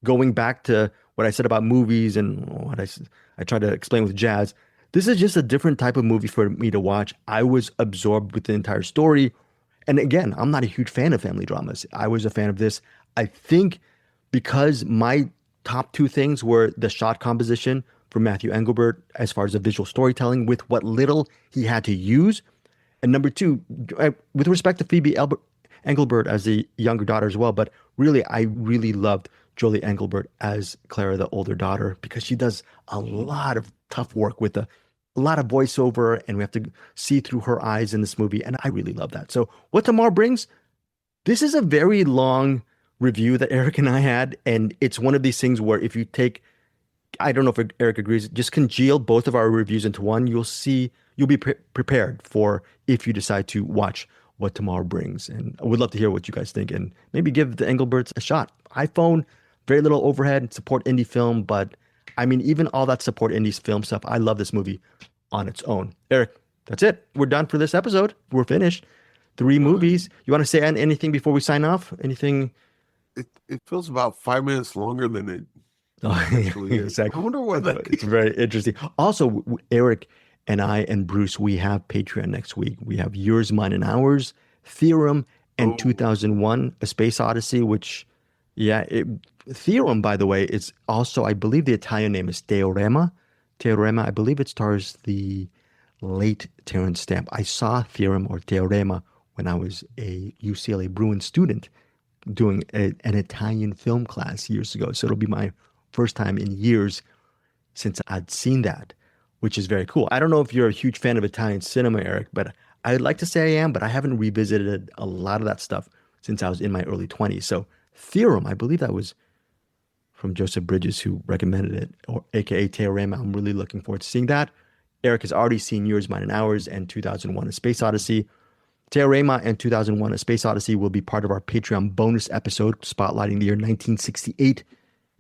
going back to what I said about movies and what I tried to explain with Jazz, this is just a different type of movie for me to watch. I was absorbed with the entire story. And again, I'm not a huge fan of family dramas. I was a fan of this. I think because my top 2 things were the shot composition from Matthew Engelbert as far as the visual storytelling with what little he had to use. And number 2, with respect to Phoebe Engelbert as the younger daughter as well, but really, I really loved Jolie Engelbert as Clara, the older daughter, because she does a lot of tough work with a lot of voiceover, and we have to see through her eyes in this movie, and I really love that. So What Tomorrow Brings, this is a very long review that Eric and I had, and it's one of these things where if you take, I don't know if Eric agrees, just congeal both of our reviews into one, you'll be prepared for if you decide to watch What Tomorrow Brings. And I would love to hear what you guys think, and maybe give the Engelberts a shot. iPhone, very little overhead, support indie film, but I mean, even all that support indie film stuff, I love this movie on its own. Eric, that's it. We're done for this episode. We're finished. 3 movies. You want to say anything before we sign off? Anything? It feels about 5 minutes longer than it actually is. Exactly. I wonder what that It's very interesting. Also, Eric and I and Bruce, we have Patreon next week. We have Yours, Mine, and Ours, Theorem, and 2001, A Space Odyssey, which, Theorem, by the way, is also, I believe the Italian name is Teorema. I believe it stars the late Terrence Stamp. I saw Theorem or Teorema when I was a UCLA Bruin student doing an Italian film class years ago. So it'll be my first time in years since I'd seen that, which is very cool. I don't know if you're a huge fan of Italian cinema, Eric, but I'd like to say I am, but I haven't revisited a lot of that stuff since I was in my early 20s. So Theorem, I believe that was from Joseph Bridges, who recommended it, or aka Teorema. I'm really looking forward to seeing that. Eric has already seen Yours, Mine, and Ours and 2001, A Space Odyssey. Teorema and 2001, A Space Odyssey will be part of our Patreon bonus episode spotlighting the year 1968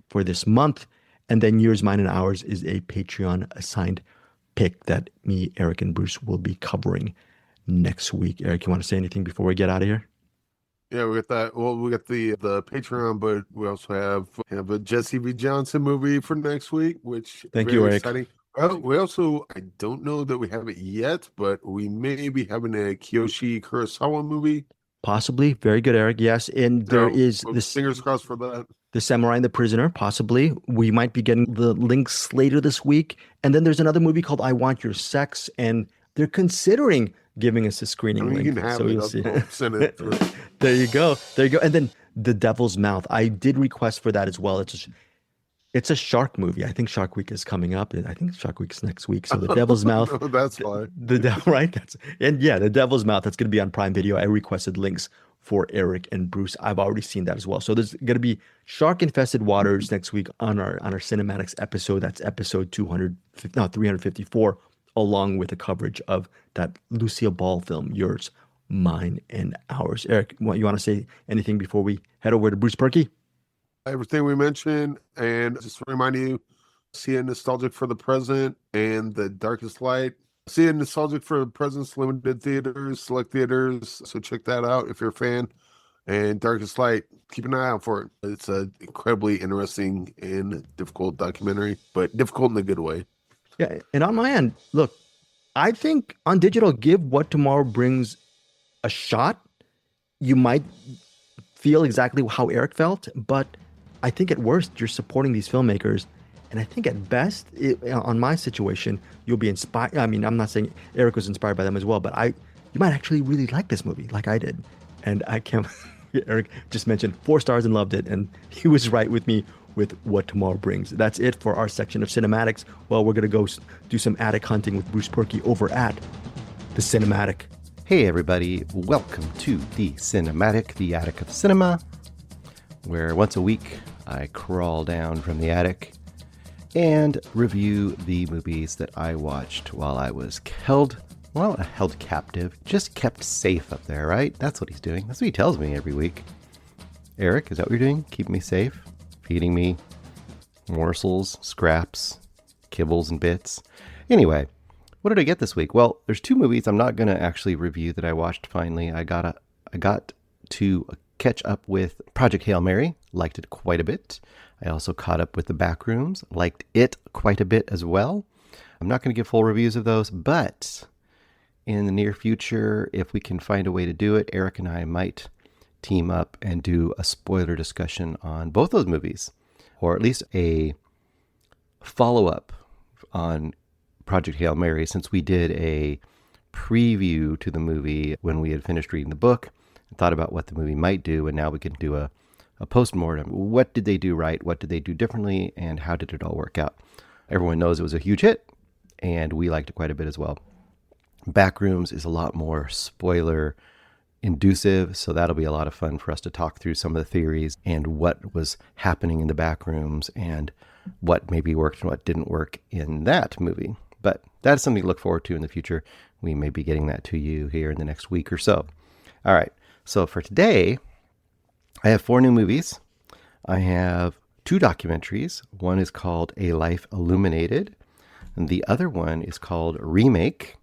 for this month. And then Yours, Mine, and Ours is a Patreon assigned pick that me, Eric, and Bruce will be covering next week. Eric, you want to say anything before we get out of here? Yeah, we got that. Well, we got the Patreon, but we also have a Jesse V. Johnson movie for next week, which thank you, Eric. Exciting. Well, we also, I don't know that we have it yet, but we may be having a Kiyoshi Kurosawa movie. Possibly. Very good, Eric. Yes. And there is this. Fingers crossed for that. The Samurai and the Prisoner, possibly. We might be getting the links later this week. And then there's another movie called I Want Your Sex, and they're considering giving us a screening link. You can have so it. You'll see. Send it through. There you go. And then The Devil's Mouth. I did request for that as well. It's a shark movie. I think Shark Week is coming up. I think Shark Week is next week. So The Devil's Mouth. No, that's fine. The devil, right? The Devil's Mouth. That's going to be on Prime Video. I requested links for Eric and Bruce. I've already seen that as well. So there's going to be shark-infested waters next week on our CinemAddicts episode. That's episode 354, along with the coverage of that Lucille Ball film, Yours, Mine, and Ours. Eric, you want to say anything before we head over to Bruce Purkey? Everything we mentioned, and just to remind you, see a Nostalgic for the Present and The Darkest Light. See a Nostalgic for the Present's limited theaters, select theaters, so check that out if you're a fan. And Darkest Light, keep an eye out for it. It's an incredibly interesting and difficult documentary, but difficult in a good way. Yeah, and on my end, look, I think on digital, give What Tomorrow Brings a shot. You might feel exactly how Eric felt, but I think at worst, you're supporting these filmmakers. And I think at best, on my situation, you'll be inspired. I mean, I'm not saying Eric was inspired by them as well, but you might actually really like this movie like I did. And I can't, Eric just mentioned 4 stars and loved it. And he was right with me with What Tomorrow Brings. That's it for our section of CinemAddicts. Well, we're going to go do some attic hunting with Bruce Purkey over at the CinemAttic. Hey everybody, welcome to the CinemAttic, the attic of cinema, where once a week I crawl down from the attic and review the movies that I watched while I was held captive, just kept safe up there, right? That's what he's doing. That's what he tells me every week. Eric, is that what you're doing? Keeping me safe? Feeding me morsels, scraps, kibbles, and bits? Anyway, what did I get this week? Well, there's 2 movies I'm not going to actually review that I watched finally. I got to catch up with Project Hail Mary, liked it quite a bit. I also caught up with The Backrooms, liked it quite a bit as well. I'm not going to give full reviews of those, but in the near future, if we can find a way to do it, Eric and I might team up and do a spoiler discussion on both those movies, or at least a follow-up on Project Hail Mary, since we did a preview to the movie when we had finished reading the book and thought about what the movie might do, and now we can do a post-mortem. What did they do right? What did they do differently? And how did it all work out? Everyone knows it was a huge hit, and we liked it quite a bit as well. Backrooms is a lot more spoiler inducive, so that'll be a lot of fun for us to talk through some of the theories and what was happening in the backrooms and what maybe worked and what didn't work in that movie. But that's something to look forward to in the future. We may be getting that to you here in the next week or so. All right, so for today, I have 4 new movies. I have 2 documentaries. One is called A Life Illuminated, and the other one is called Remake.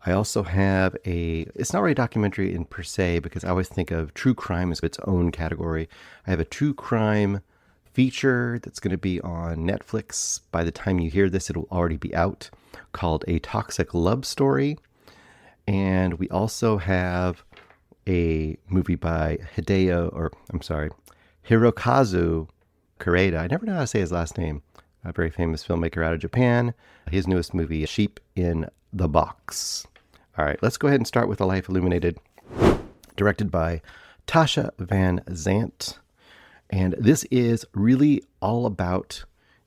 I also have it's not really a documentary in per se, because I always think of true crime as its own category. I have a true crime feature that's going to be on Netflix. By the time you hear this, it'll already be out, called A Toxic Love Story. And we also have a movie by Hirokazu Koreeda. I never know how to say his last name. A very famous filmmaker out of Japan. His newest movie, Sheep in the Box. All right, let's go ahead and start with A Life Illuminated, directed by Tasha Van Zandt. And this is really all about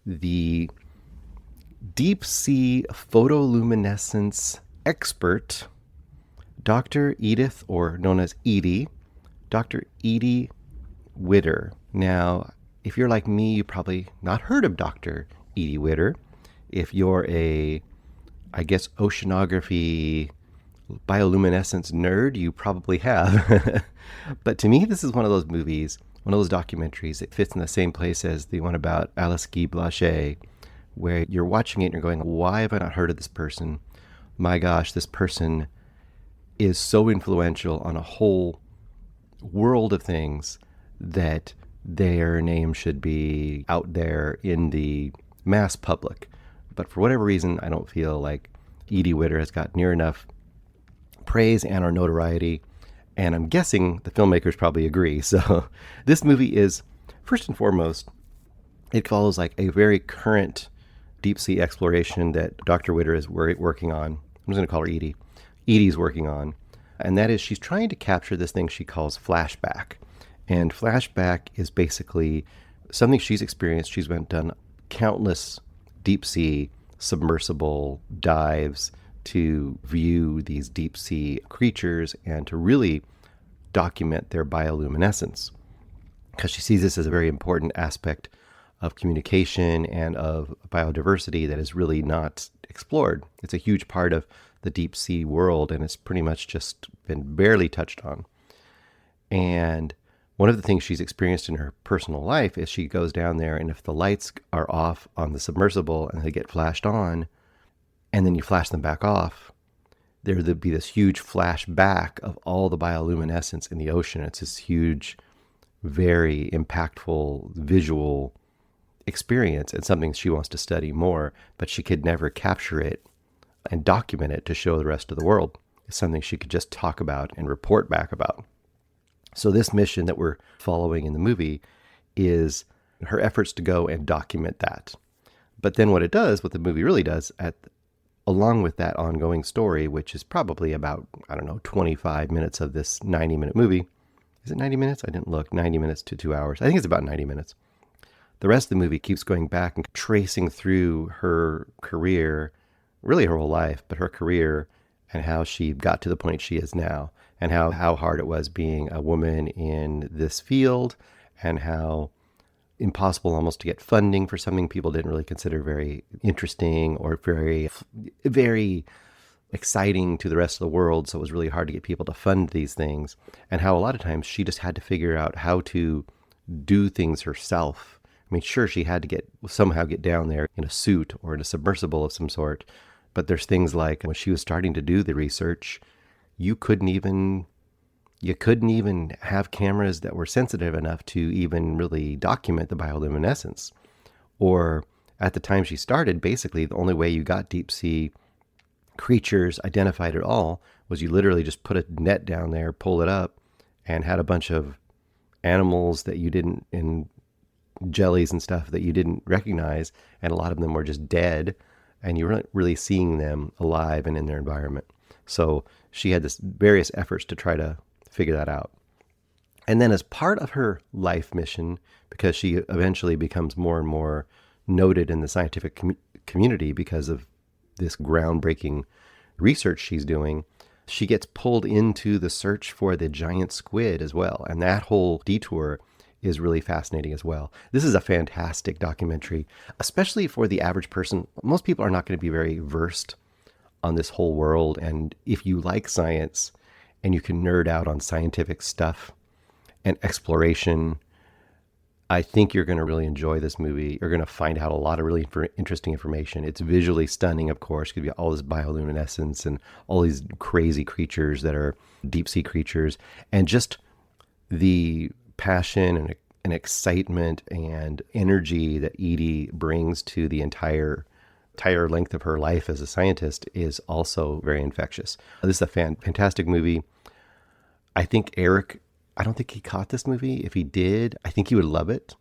the deep sea photoluminescence expert, Dr. Edith, or known as Edie, Dr. Edie Widder. Now, if you're like me, you probably not heard of Dr. Edie Widder. If you're oceanography, bioluminescence nerd, you probably have. But to me, this is one of those movies, one of those documentaries that fits in the same place as the one about Alice Guy Blaché, where you're watching it and you're going, why have I not heard of this person? My gosh, this person is so influential on a whole world of things that their name should be out there in the mass public. But for whatever reason, I don't feel like Edie Widder has got near enough praise and or notoriety. And I'm guessing the filmmakers probably agree. So this movie is, first and foremost, it follows like a very current deep sea exploration that Dr. Widder is working on. I'm just going to call her Edie. Edie's working on. And that is, she's trying to capture this thing she calls flashback. And flashback is basically something she's experienced. She's done countless deep sea submersible dives to view these deep sea creatures and to really document their bioluminescence, because she sees this as a very important aspect of communication and of biodiversity that is really not explored. It's a huge part of the deep sea world, and it's pretty much just been barely touched on. And one of the things she's experienced in her personal life is she goes down there, and if the lights are off on the submersible and they get flashed on, and then you flash them back off, there'd be this huge flash back of all the bioluminescence in the ocean. It's this huge, very impactful visual experience, and something she wants to study more, but she could never capture it and document it to show the rest of the world. It's something she could just talk about and report back about. So this mission that we're following in the movie is her efforts to go and document that. But then what the movie really does, along with that ongoing story, which is probably about, 25 minutes of this 90-minute movie. Is it 90 minutes? I didn't look. 90 minutes to 2 hours. I think it's about 90 minutes. The rest of the movie keeps going back and tracing through her career, really her whole life, but her career and how she got to the point she is now, and how hard it was being a woman in this field, and how impossible almost to get funding for something people didn't really consider very interesting or very, very exciting to the rest of the world. So it was really hard to get people to fund these things, and how a lot of times she just had to figure out how to do things herself. I mean, sure, she had to somehow get down there in a suit or in a submersible of some sort, but there's things like when she was starting to do the research, you couldn't even have cameras that were sensitive enough to even really document the bioluminescence. Or at the time she started, basically the only way you got deep sea creatures identified at all was you literally just put a net down there, pull it up, and had a bunch of animals that you didn't, in jellies and stuff that you didn't recognize, and a lot of them were just dead, and you weren't really seeing them alive and in their environment. So she had this various efforts to try to figure that out. And then as part of her life mission, because she eventually becomes more and more noted in the scientific community because of this groundbreaking research she's doing, she gets pulled into the search for the giant squid as well. And that whole detour is really fascinating as well. This is a fantastic documentary, especially for the average person. Most people are not going to be very versed on this whole world. And if you like science and you can nerd out on scientific stuff and exploration, I think you're going to really enjoy this movie. You're going to find out a lot of really interesting information. It's visually stunning, of course. You've got all this bioluminescence and all these crazy creatures that are deep sea creatures, and just the passion and excitement and energy that Edie brings to the entire length of her life as a scientist is also very infectious. This is a fantastic movie. I think Eric, I don't think he caught this movie. If he did, I think he would love it,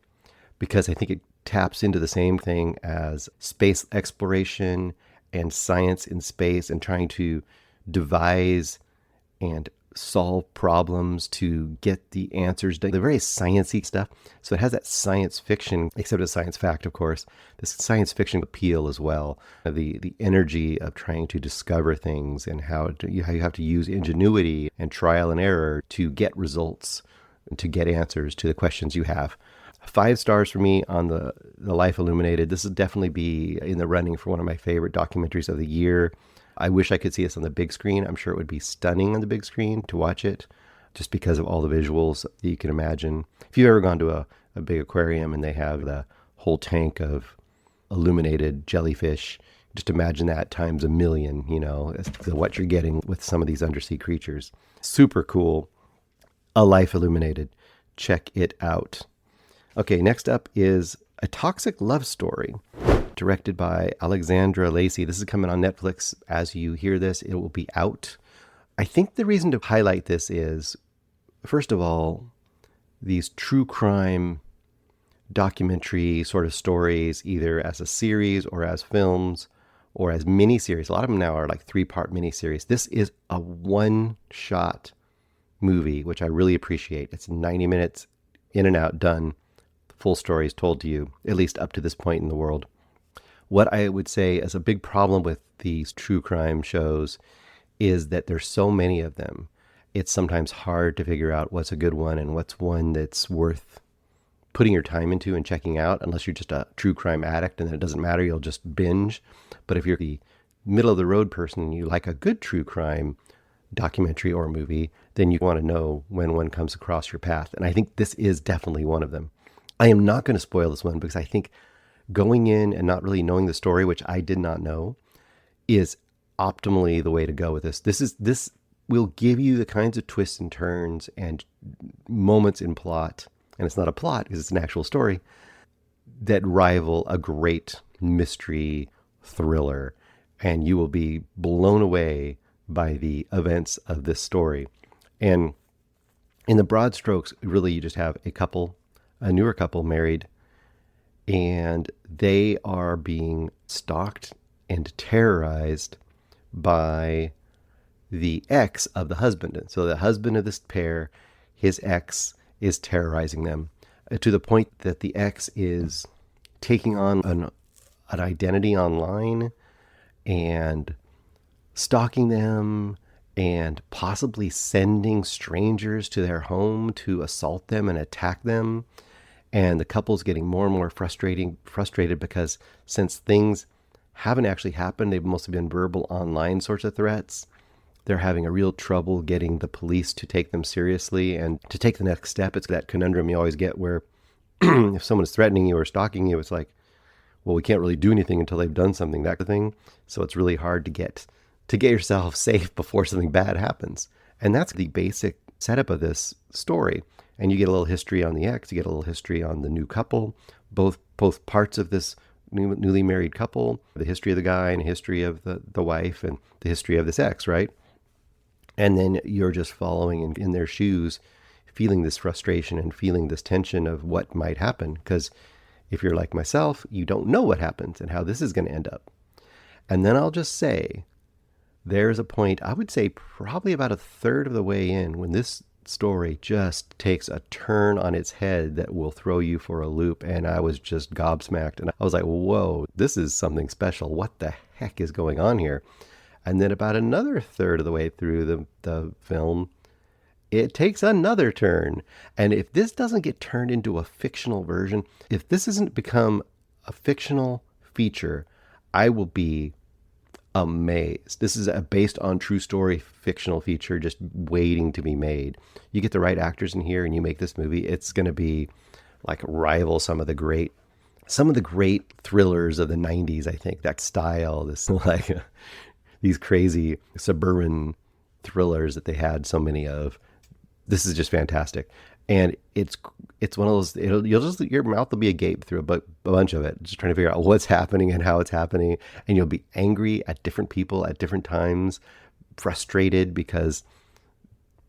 because I think it taps into the same thing as space exploration and science in space, and trying to devise and solve problems to get the answers done. The very sciencey stuff. So it has that science fiction, except it's science fact, of course, this science fiction appeal as well. The energy of trying to discover things, and how you have to use ingenuity and trial and error to get results, and to get answers to the questions you have. 5 stars for me on the Life Illuminated. This will definitely be in the running for one of my favorite documentaries of the year. I wish I could see this on the big screen. I'm sure it would be stunning on the big screen to watch it, just because of all the visuals that you can imagine. If you've ever gone to a big aquarium and they have the whole tank of illuminated jellyfish, just imagine that times a million, as to what you're getting with some of these undersea creatures. Super cool. A Life Illuminated. Check it out. Okay, next up is A Toxic Love Story, directed by Alexandra Lacey. This is coming on Netflix. As you hear this, it will be out. I think the reason to highlight this is, first of all, these true crime documentary sort of stories, either as a series or as films or as miniseries. A lot of them now are like 3-part miniseries. This is a one-shot movie, which I really appreciate. It's 90 minutes, in and out, done. full stories told to you, at least up to this point in the world. What I would say is a big problem with these true crime shows is that there's so many of them. It's sometimes hard to figure out what's a good one and what's one that's worth putting your time into and checking out, unless you're just a true crime addict and then it doesn't matter, you'll just binge. But if you're the middle of the road person and you like a good true crime documentary or movie, then you want to know when one comes across your path. And I think this is definitely one of them. I am not going to spoil this one because I think going in and not really knowing the story, which I did not know, is optimally the way to go with this. This will give you the kinds of twists and turns and moments in plot, and it's not a plot because it's an actual story, that rival a great mystery thriller. And you will be blown away by the events of this story. And in the broad strokes, really you just have a newer couple married, and they are being stalked and terrorized by the ex of the husband. And so the husband of this pair, his ex, is terrorizing them to the point that the ex is taking on an identity online and stalking them and possibly sending strangers to their home to assault them and attack them. And the couple's getting more and more frustrated because since things haven't actually happened, they've mostly been verbal online sorts of threats. They're having a real trouble getting the police to take them seriously and to take the next step. It's that conundrum you always get where if someone is threatening you or stalking you, it's like, well, we can't really do anything until they've done something, that thing. So it's really hard to get yourself safe before something bad happens. And that's the basic setup of this story. And you get a little history on the ex, you get a little history on the new couple, both parts of this newly married couple, the history of the guy and the history of the wife and the history of this ex, right? And then you're just following in their shoes, feeling this frustration and feeling this tension of what might happen. Because if you're like myself, you don't know what happens and how this is going to end up. And then I'll just say, there's a point, I would say probably about a third of the way in, when this story just takes a turn on its head that will throw you for a loop. And I was just gobsmacked. And I was like, whoa, this is something special. What the heck is going on here? And then about another third of the way through the film, it takes another turn. And if this doesn't get turned into a fictional version, if this isn't become a fictional feature, I will be amazed. This is a based on true story fictional feature just waiting to be made. You get the right actors in here and you make this movie, it's going to be like rival some of the great thrillers of the 90s, I think. That style, this like these crazy suburban thrillers that they had so many of. This is just fantastic. And it's one of those, your mouth will be agape through a bunch of it, just trying to figure out what's happening and how it's happening. And you'll be angry at different people at different times, frustrated because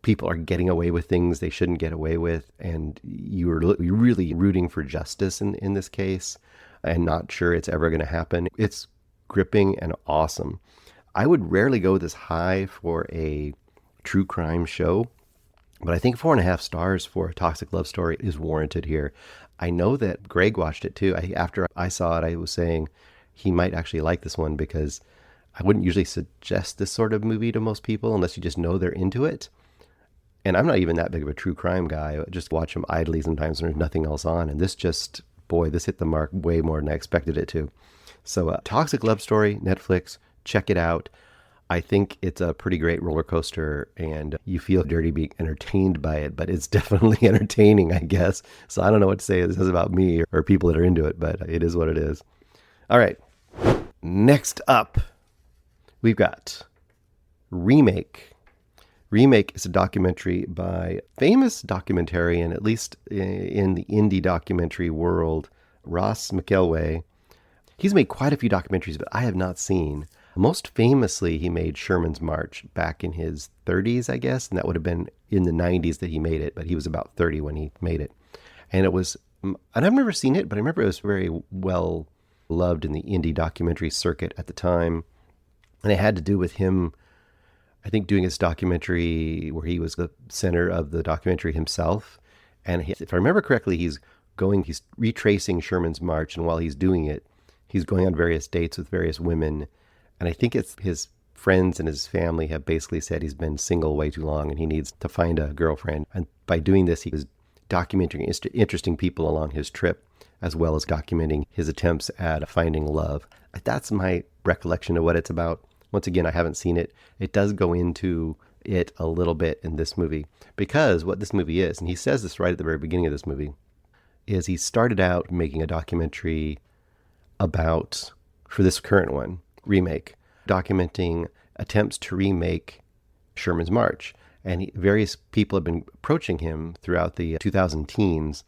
people are getting away with things they shouldn't get away with. And you're really rooting for justice in this case and not sure it's ever going to happen. It's gripping and awesome. I would rarely go this high for a true crime show, but I think 4.5 stars for A Toxic Love Story is warranted here. I know that Greg watched it too. After I saw it, I was saying he might actually like this one because I wouldn't usually suggest this sort of movie to most people unless you just know they're into it. And I'm not even that big of a true crime guy. I just watch them idly sometimes when there's nothing else on. And this hit the mark way more than I expected it to. So Toxic Love Story, Netflix, check it out. I think it's a pretty great roller coaster and you feel dirty being entertained by it, but it's definitely entertaining, I guess. So I don't know what to say this is about me or people that are into it, but it is what it is. All right. Next up, we've got Remake. Remake is a documentary by famous documentarian, at least in the indie documentary world, Ross McElway. He's made quite a few documentaries, but I have not seen. Most famously, he made Sherman's March back in his 30s, I guess, and that would have been in the 90s that he made it, but he was about 30 when he made it. And I've never seen it, but I remember it was very well loved in the indie documentary circuit at the time. And it had to do with him, I think, doing his documentary where he was the center of the documentary himself. And if I remember correctly, he's he's retracing Sherman's march, and while he's doing it, he's going on various dates with various women. And I think it's his friends and his family have basically said he's been single way too long and he needs to find a girlfriend. And by doing this, he was documenting interesting people along his trip, as well as documenting his attempts at finding love. That's my recollection of what it's about. Once again, I haven't seen it. It does go into it a little bit in this movie, because what this movie is, and he says this right at the very beginning of this movie, is he started out making a documentary about, for this current one, Remake, documenting attempts to remake Sherman's March. And various people have been approaching him throughout the 2000 teens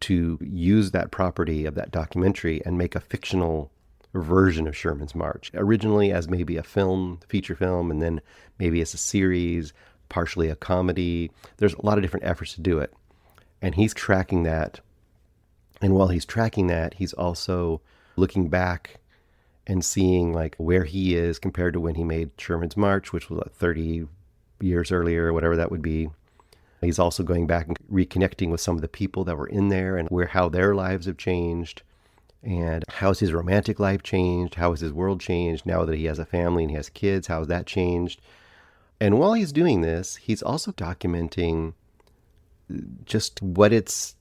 to use that property of that documentary and make a fictional version of Sherman's March, originally as maybe a feature film, and then maybe as a series, partially a comedy. There's a lot of different efforts to do it. And he's tracking that. And while he's tracking that, he's also looking back and seeing like where he is compared to when he made Sherman's March, which was 30 years earlier, or whatever that would be. He's also going back and reconnecting with some of the people that were in there and how their lives have changed. And how's his romantic life changed? How has his world changed now that he has a family and he has kids? How has that changed? And while he's doing this, he's also documenting just what his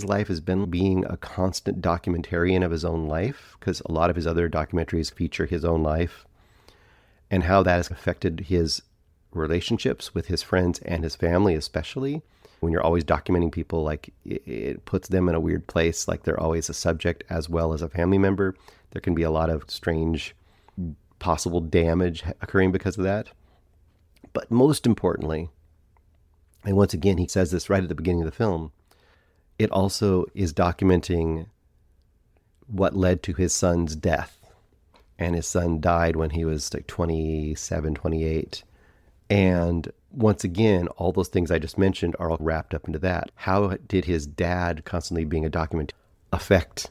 life has been, being a constant documentarian of his own life, because a lot of his other documentaries feature his own life, and how that has affected his relationships with his friends and his family, especially. When you're always documenting people, like it puts them in a weird place, like they're always a subject as well as a family member. There can be a lot of strange possible damage occurring because of that. But most importantly, and once again, he says this right at the beginning of the film, it also is documenting what led to his son's death. And his son died when he was like 27, 28. And once again, all those things I just mentioned are all wrapped up into that. How did his dad constantly being a document affect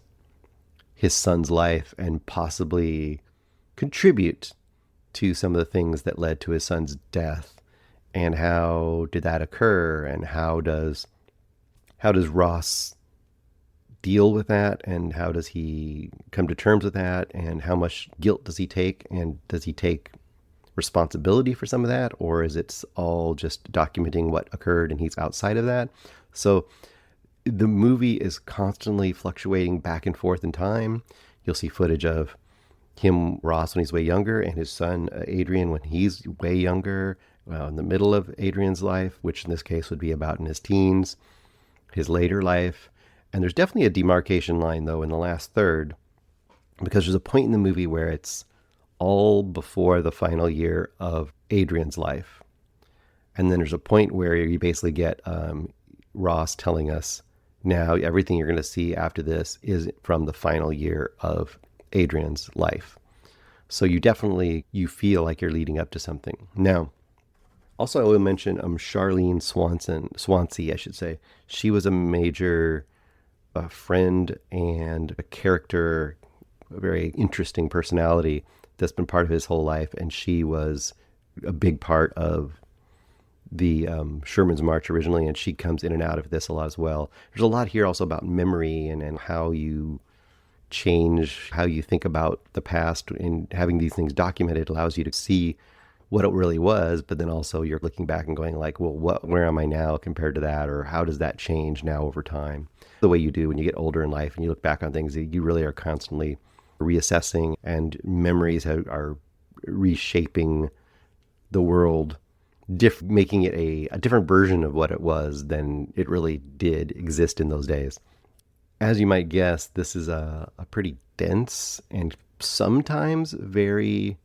his son's life and possibly contribute to some of the things that led to his son's death? And how did that occur? And how does Ross deal with that? And how does he come to terms with that? And how much guilt does he take? And does he take responsibility for some of that, or is it all just documenting what occurred and he's outside of that? So the movie is constantly fluctuating back and forth in time. You'll see footage of Ross, when he's way younger, and his son, Adrian, when he's way younger, in the middle of Adrian's life, which in this case would be about in his teens, his later life. And there's definitely a demarcation line, though, in the last third, because there's a point in the movie where it's all before the final year of Adrian's life. And then there's a point where you basically get Ross telling us, now everything you're going to see after this is from the final year of Adrian's life. So you feel like you're leading up to something. Now, also I will mention Charlene Swansea, I should say. She was a major friend and a character, a very interesting personality that's been part of his whole life, and she was a big part of the Sherman's March originally, and she comes in and out of this a lot as well. There's a lot here also about memory and how you change, how you think about the past, and having these things documented allows you to see what it really was, but then also you're looking back and going like, well, where am I now compared to that, or how does that change now over time? The way you do when you get older in life and you look back on things, you really are constantly reassessing, and memories are reshaping the world, making it a different version of what it was than it really did exist in those days. As you might guess, this is a pretty dense and sometimes very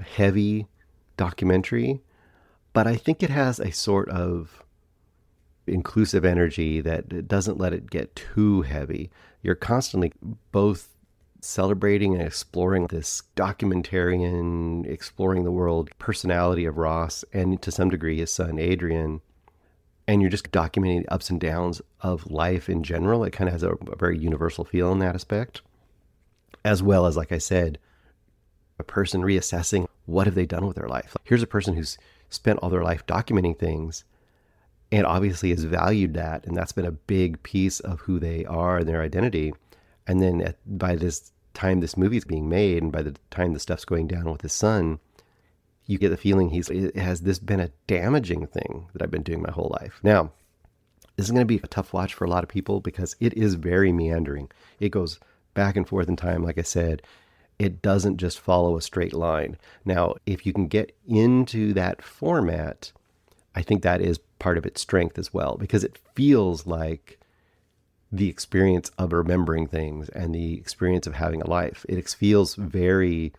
heavy documentary, but I think it has a sort of inclusive energy that doesn't let it get too heavy. You're constantly both celebrating and exploring this documentarian, exploring the world personality of Ross, and to some degree his son Adrian. And you're just documenting the ups and downs of life in general. It kind of has a very universal feel in that aspect. As well as, like I said, a person reassessing what have they done with their life. Here's a person who's spent all their life documenting things, and obviously has valued that. And that's been a big piece of who they are and their identity. And then by this time this movie is being made, and by the time the stuff's going down with his son, you get the feeling has this been a damaging thing that I've been doing my whole life. Now, this is going to be a tough watch for a lot of people because it is very meandering. It goes back and forth in time, like I said. It doesn't just follow a straight line. Now, if you can get into that format, I think that is part of its strength as well, because it feels like the experience of remembering things and the experience of having a life. It feels very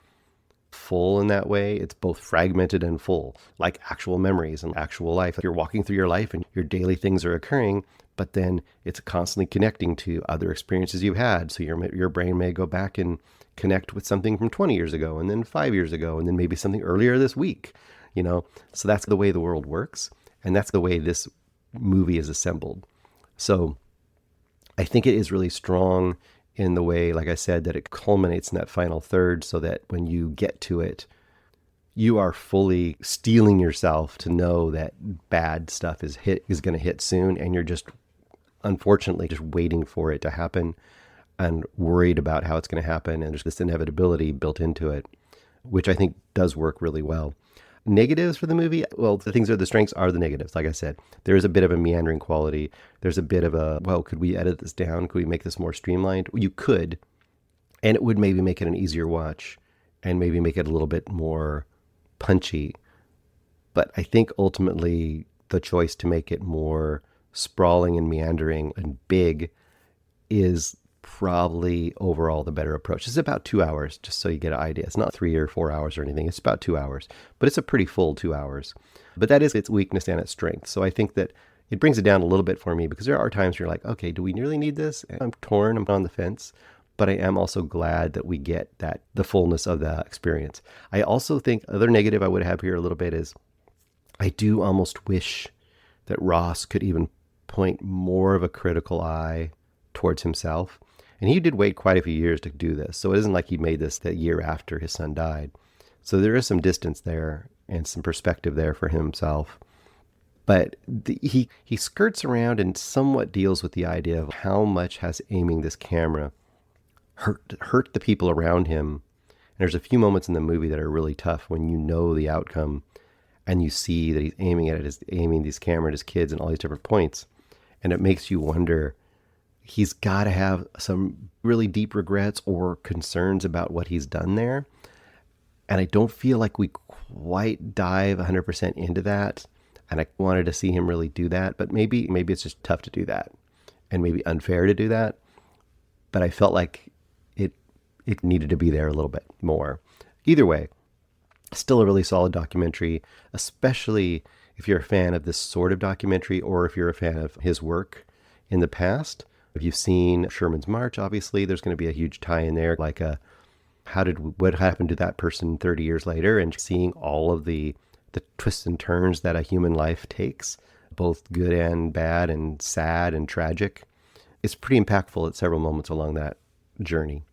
full in that way. It's both fragmented and full, like actual memories and actual life. You're walking through your life and your daily things are occurring, but then it's constantly connecting to other experiences you've had. So your brain may go back and connect with something from 20 years ago, and then 5 years ago, and then maybe something earlier this week, So that's the way the world works, and that's the way this movie is assembled. So I think it is really strong in the way, like I said, that it culminates in that final third, so that when you get to it, you are fully steeling yourself to know that bad stuff is going to hit soon, and you're just, unfortunately, just waiting for it to happen and worried about how it's going to happen, and there's this inevitability built into it, which I think does work really well. Negatives for the movie, well, the strengths are the negatives. Like I said, there is a bit of a meandering quality. There's a bit of could we edit this down? Could we make this more streamlined? You could, and it would maybe make it an easier watch and maybe make it a little bit more punchy. But I think ultimately the choice to make it more sprawling and meandering and big is probably overall the better approach. It's about 2 hours, just so you get an idea. It's not 3 or 4 hours or anything. It's about 2 hours, but it's a pretty full 2 hours. But that is its weakness and its strength. So I think that it brings it down a little bit for me, because there are times you're like, okay, do we really need this? And I'm torn, I'm on the fence, but I am also glad that we get the fullness of the experience. I also think other negative I would have here a little bit is I do almost wish that Ross could even point more of a critical eye towards himself. And he did wait quite a few years to do this. So it isn't like he made this that year after his son died. So there is some distance there and some perspective there for himself. But he skirts around and somewhat deals with the idea of how much has aiming this camera hurt the people around him. And there's a few moments in the movie that are really tough when you know the outcome and you see that he's aiming these camera at his kids and all these different points. And it makes you wonder, he's got to have some really deep regrets or concerns about what he's done there. And I don't feel like we quite dive 100% into that. And I wanted to see him really do that. But maybe it's just tough to do that and maybe unfair to do that. But I felt like it needed to be there a little bit more. Either way, still a really solid documentary, especially if you're a fan of this sort of documentary or if you're a fan of his work in the past. If you've seen Sherman's March, obviously, there's going to be a huge tie in there, like what happened to that person 30 years later, and seeing all of the twists and turns that a human life takes, both good and bad and sad and tragic. It's pretty impactful at several moments along that journey.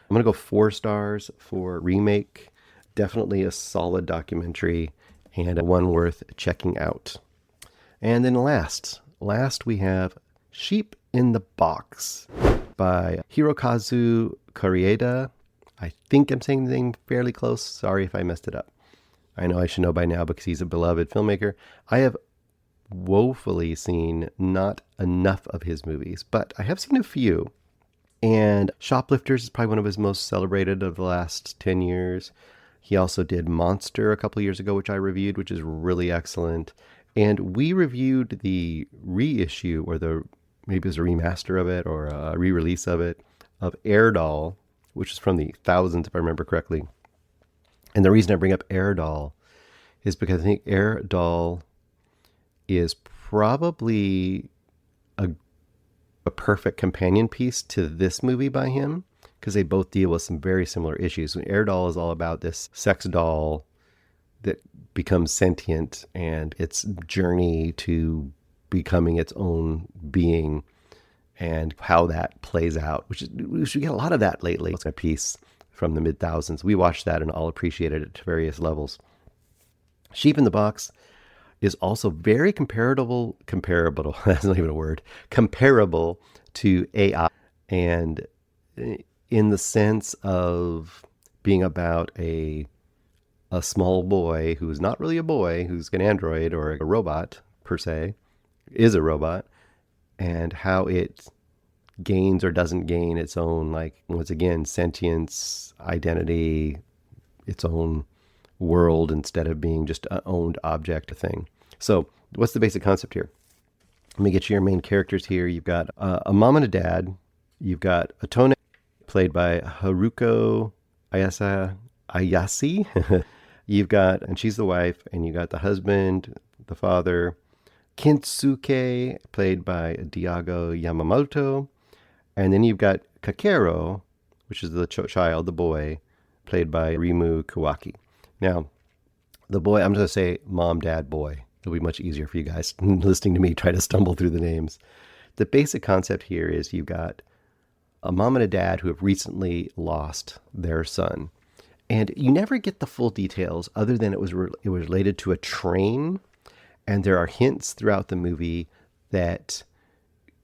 I'm going to go 4 stars for Remake. Definitely a solid documentary and one worth checking out. And then last we have Sheep in the Box by Hirokazu Koreeda. I think I'm saying the name fairly close. Sorry if I messed it up. I know I should know by now because he's a beloved filmmaker. I have woefully seen not enough of his movies, but I have seen a few. And Shoplifters is probably one of his most celebrated of the last 10 years. He also did Monster a couple of years ago, which I reviewed, which is really excellent. And we reviewed the reissue, or maybe it was a remaster of it or a re-release of it, of Air Doll, which is from the thousands, if I remember correctly. And the reason I bring up Air Doll is because I think Air Doll is probably a perfect companion piece to this movie by him, because they both deal with some very similar issues. Air Doll is all about this sex doll that becomes sentient and its journey to becoming its own being and how that plays out, which we should get a lot of that lately. It's a piece from the mid-thousands. We watched that and all appreciated it to various levels. Sheep in the Box is also very comparable, that's not even a word, comparable to AI. And in the sense of being about a small boy who's not really a boy, who's an android or a robot per se, is a robot, and how it gains or doesn't gain its own, like, once again, sentience, identity, its own world instead of being just an owned object thing. So what's the basic concept here? Let me get you your main characters here. You've got a mom and a dad. You've got Atone, played by Haruko Ayase. You've got, and she's the wife, and you got the husband, the father, Kintsuke, played by Diago Yamamoto. And then you've got Kakero, which is the child, the boy, played by Rimu Kawaki. Now, the boy, I'm just going to say mom, dad, boy. It'll be much easier for you guys listening to me try to stumble through the names. The basic concept here is you've got a mom and a dad who have recently lost their son. And you never get the full details other than it was related to a train. And there are hints throughout the movie that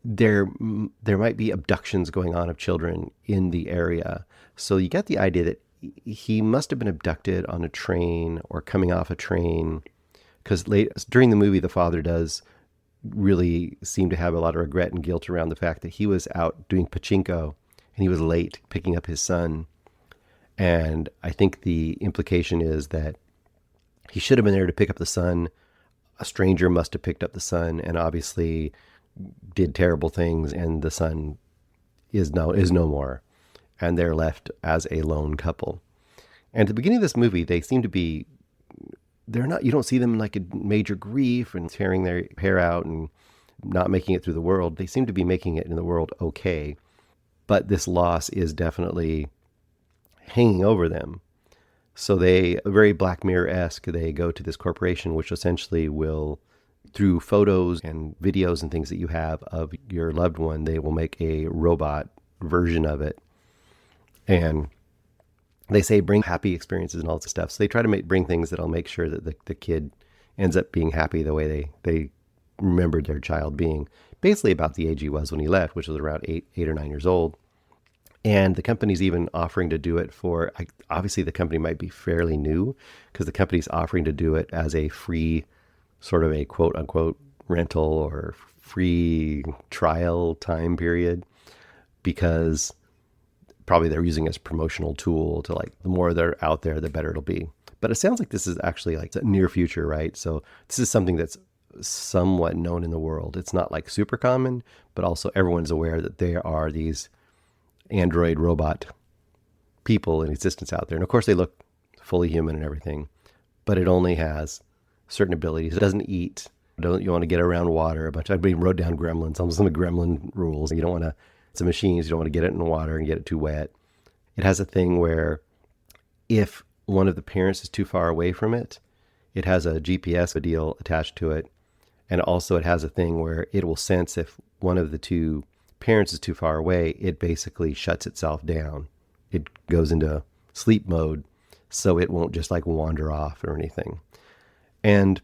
there might be abductions going on of children in the area. So you get the idea that he must have been abducted on a train or coming off a train, because during the movie, the father does really seem to have a lot of regret and guilt around the fact that he was out doing pachinko and he was late picking up his son. And I think the implication is that he should have been there to pick up the son. A stranger must have picked up the son and obviously did terrible things, and the son is no more. And they're left as a lone couple. And at the beginning of this movie, they seem to be, you don't see them in like a major grief and tearing their hair out and not making it through the world. They seem to be making it in the world okay. But this loss is definitely hanging over them. So they, very Black Mirror-esque, they go to this corporation, which essentially will, through photos and videos and things that you have of your loved one, they will make a robot version of it. And they say bring happy experiences and all this stuff. So they try to bring things that'll make sure that the kid ends up being happy the way they remembered their child being. Basically about the age he was when he left, which was around 8 or 9 years old. And the company's even offering to do it for, obviously the company might be fairly new, because the company's offering to do it as a free, sort of a quote unquote rental or free trial time period, because probably they're using it as a promotional tool to, like, the more they're out there, the better it'll be. But it sounds like this is actually like the near future, right? So this is something that's somewhat known in the world. It's not like super common, but also everyone's aware that there are these android robot people in existence out there. And of course they look fully human and everything, but it only has certain abilities. It doesn't eat. You want to get around water a bunch. I wrote down gremlins, almost some of the gremlin rules. You don't want to, it's a machine, you don't want to get it in water and get it too wet. It has a thing where if one of the parents is too far away from it, it has a GPS deal attached to it. And also it has a thing where it will sense if one of the two parents is too far away, it basically shuts itself down. It goes into sleep mode, so it won't just like wander off or anything. And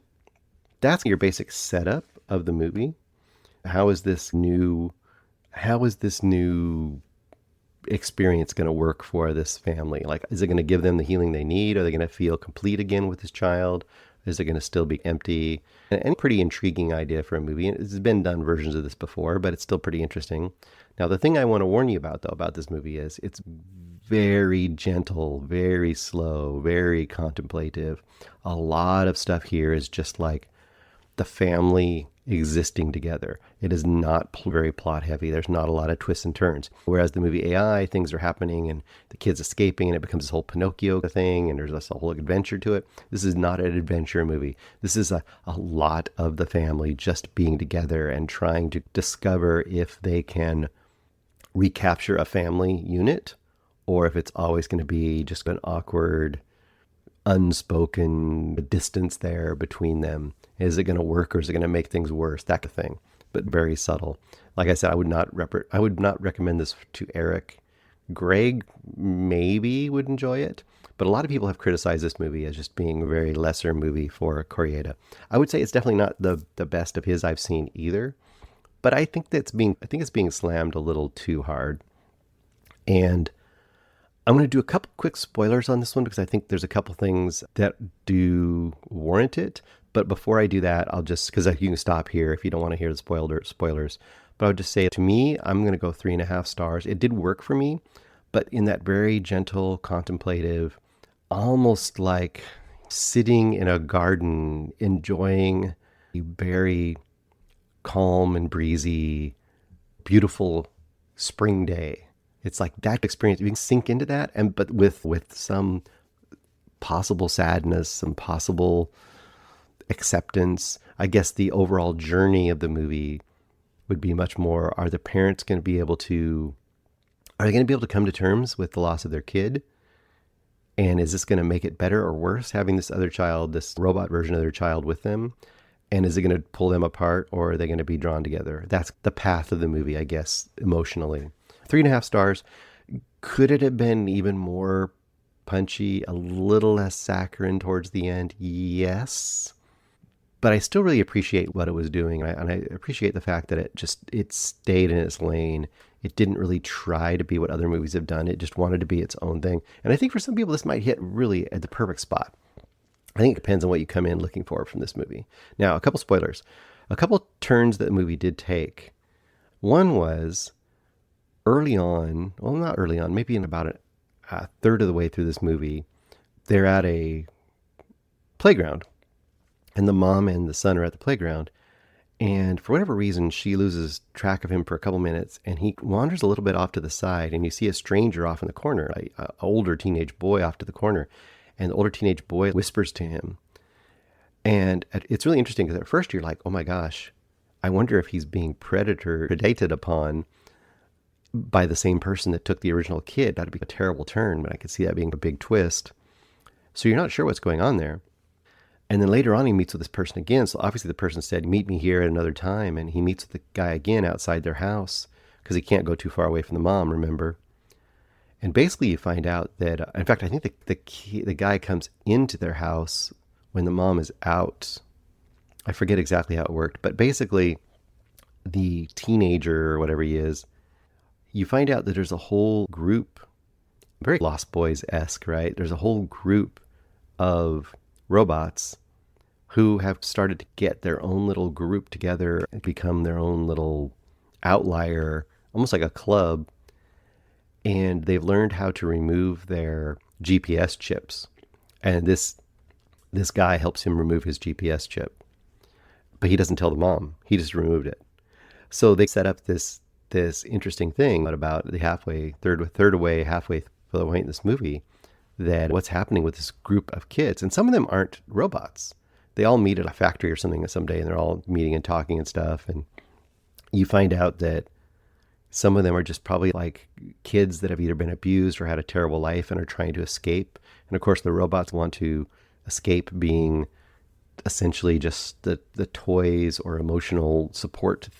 that's your basic setup of the movie. How is this new experience going to work for this family? Like, is it going to give them the healing they need? Are they going to feel complete again with this child? Is it going to still be empty? And pretty intriguing idea for a movie. It's been done versions of this before, but it's still pretty interesting. Now, the thing I want to warn you about, though, about this movie is it's very gentle, very slow, very contemplative. A lot of stuff here is just like the family existing together. It is not very plot heavy. There's not a lot of twists and turns. Whereas the movie AI, things are happening and the kid's escaping and it becomes this whole Pinocchio thing and there's a whole adventure to it. This is not an adventure movie. This is a lot of the family just being together and trying to discover if they can recapture a family unit or if it's always going to be just an awkward, unspoken distance there between them. Is it going to work or is it going to make things worse? That kind of thing, but very subtle. Like I said, I would not recommend this to Eric. Greg maybe would enjoy it, But a lot of people have criticized this movie as just being a very lesser movie for Koreeda. I would say it's definitely not the best of his I've seen either. But I think it's being slammed a little too hard. And I'm going to do a couple quick spoilers on this one because I think there's a couple things that do warrant it. But before I do that, I'll just, because you can stop here if you don't want to hear the spoilers. But I would just say, to me, I'm going to go 3.5 stars. It did work for me, but in that very gentle, contemplative, almost like sitting in a garden, enjoying a very calm and breezy, beautiful spring day. It's like that experience. You can sink into that, but with some possible sadness, some possible acceptance. I guess the overall journey of the movie would be much more, are the parents going to be able to come to terms with the loss of their kid? And is this going to make it better or worse, having this other child, this robot version of their child with them? And is it going to pull them apart, or are they going to be drawn together? That's the path of the movie, I guess, emotionally. 3.5 stars. Could it have been even more punchy, a little less saccharine towards the end? Yes. But I still really appreciate what it was doing. And I appreciate the fact that it stayed in its lane. It didn't really try to be what other movies have done. It just wanted to be its own thing. And I think for some people, this might hit really at the perfect spot. I think it depends on what you come in looking for from this movie. Now, a couple spoilers. A couple turns that the movie did take. One was early on, well, not early on, maybe in about a third of the way through this movie, they're at a playground. And the mom and the son are at the playground. And for whatever reason, she loses track of him for a couple minutes. And he wanders a little bit off to the side. And you see a stranger off in the corner, an older teenage boy off to the corner. And the older teenage boy whispers to him. And it's really interesting because at first you're like, oh my gosh, I wonder if he's being predated upon by the same person that took the original kid. That'd be a terrible turn, but I could see that being a big twist. So you're not sure what's going on there. And then later on, he meets with this person again. So obviously the person said, meet me here at another time. And he meets with the guy again outside their house because he can't go too far away from the mom, remember? And basically you find out that, in fact, I think the guy comes into their house when the mom is out. I forget exactly how it worked. But basically, the teenager or whatever he is, you find out that there's a whole group, very Lost Boys-esque, right? There's a whole group of robots who have started to get their own little group together and become their own little outlier, almost like a club. And they've learned how to remove their GPS chips. And this guy helps him remove his GPS chip. But he doesn't tell the mom. He just removed it. So they set up this interesting thing about the halfway point in this movie, that what's happening with this group of kids. And some of them aren't robots. They all meet at a factory or something someday, and they're all meeting and talking and stuff. And you find out that some of them are just probably like kids that have either been abused or had a terrible life and are trying to escape. And of course, the robots want to escape being essentially just the toys or emotional support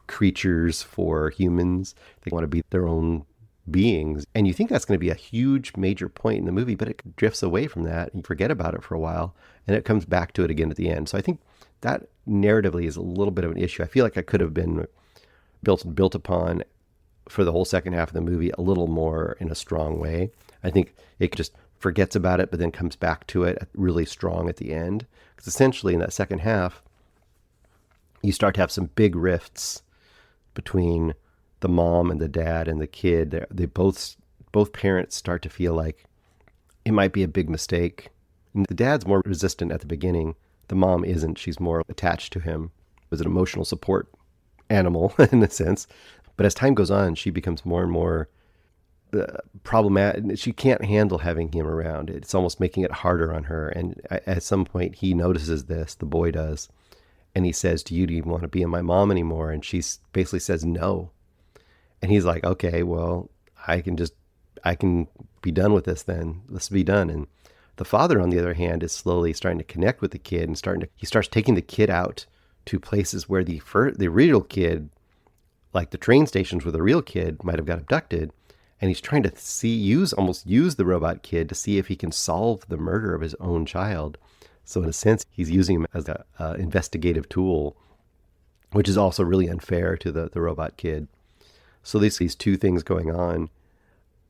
creatures for humans. They want to be their own beings. And you think that's going to be a huge major point in the movie, but it drifts away from that and you forget about it for a while, and it comes back to it again at the end. So I think that narratively is a little bit of an issue. I feel like I could have been built upon for the whole second half of the movie a little more in a strong way. I think it just forgets about it, but then comes back to it really strong at the end. Because essentially in that second half, you start to have some big rifts between the mom and the dad and the kid. They both parents start to feel like it might be a big mistake. And the dad's more resistant at the beginning. The mom isn't. She's more attached to him as an emotional support animal in a sense. But as time goes on, she becomes more and more problematic. She can't handle having him around. It's almost making it harder on her. And at some point he notices this, the boy does. And he says, do you even want to be my mom anymore? And she basically says no. And he's like, okay, well, I can be done with this then. Let's be done. And the father, on the other hand, is slowly starting to connect with the kid and he starts taking the kid out to places where the real kid, like the train stations where the real kid might have got abducted. and he's trying to almost use the robot kid to see if he can solve the murder of his own child. So in a sense, he's using him as an investigative tool, which is also really unfair to the robot kid. So there's these two things going on.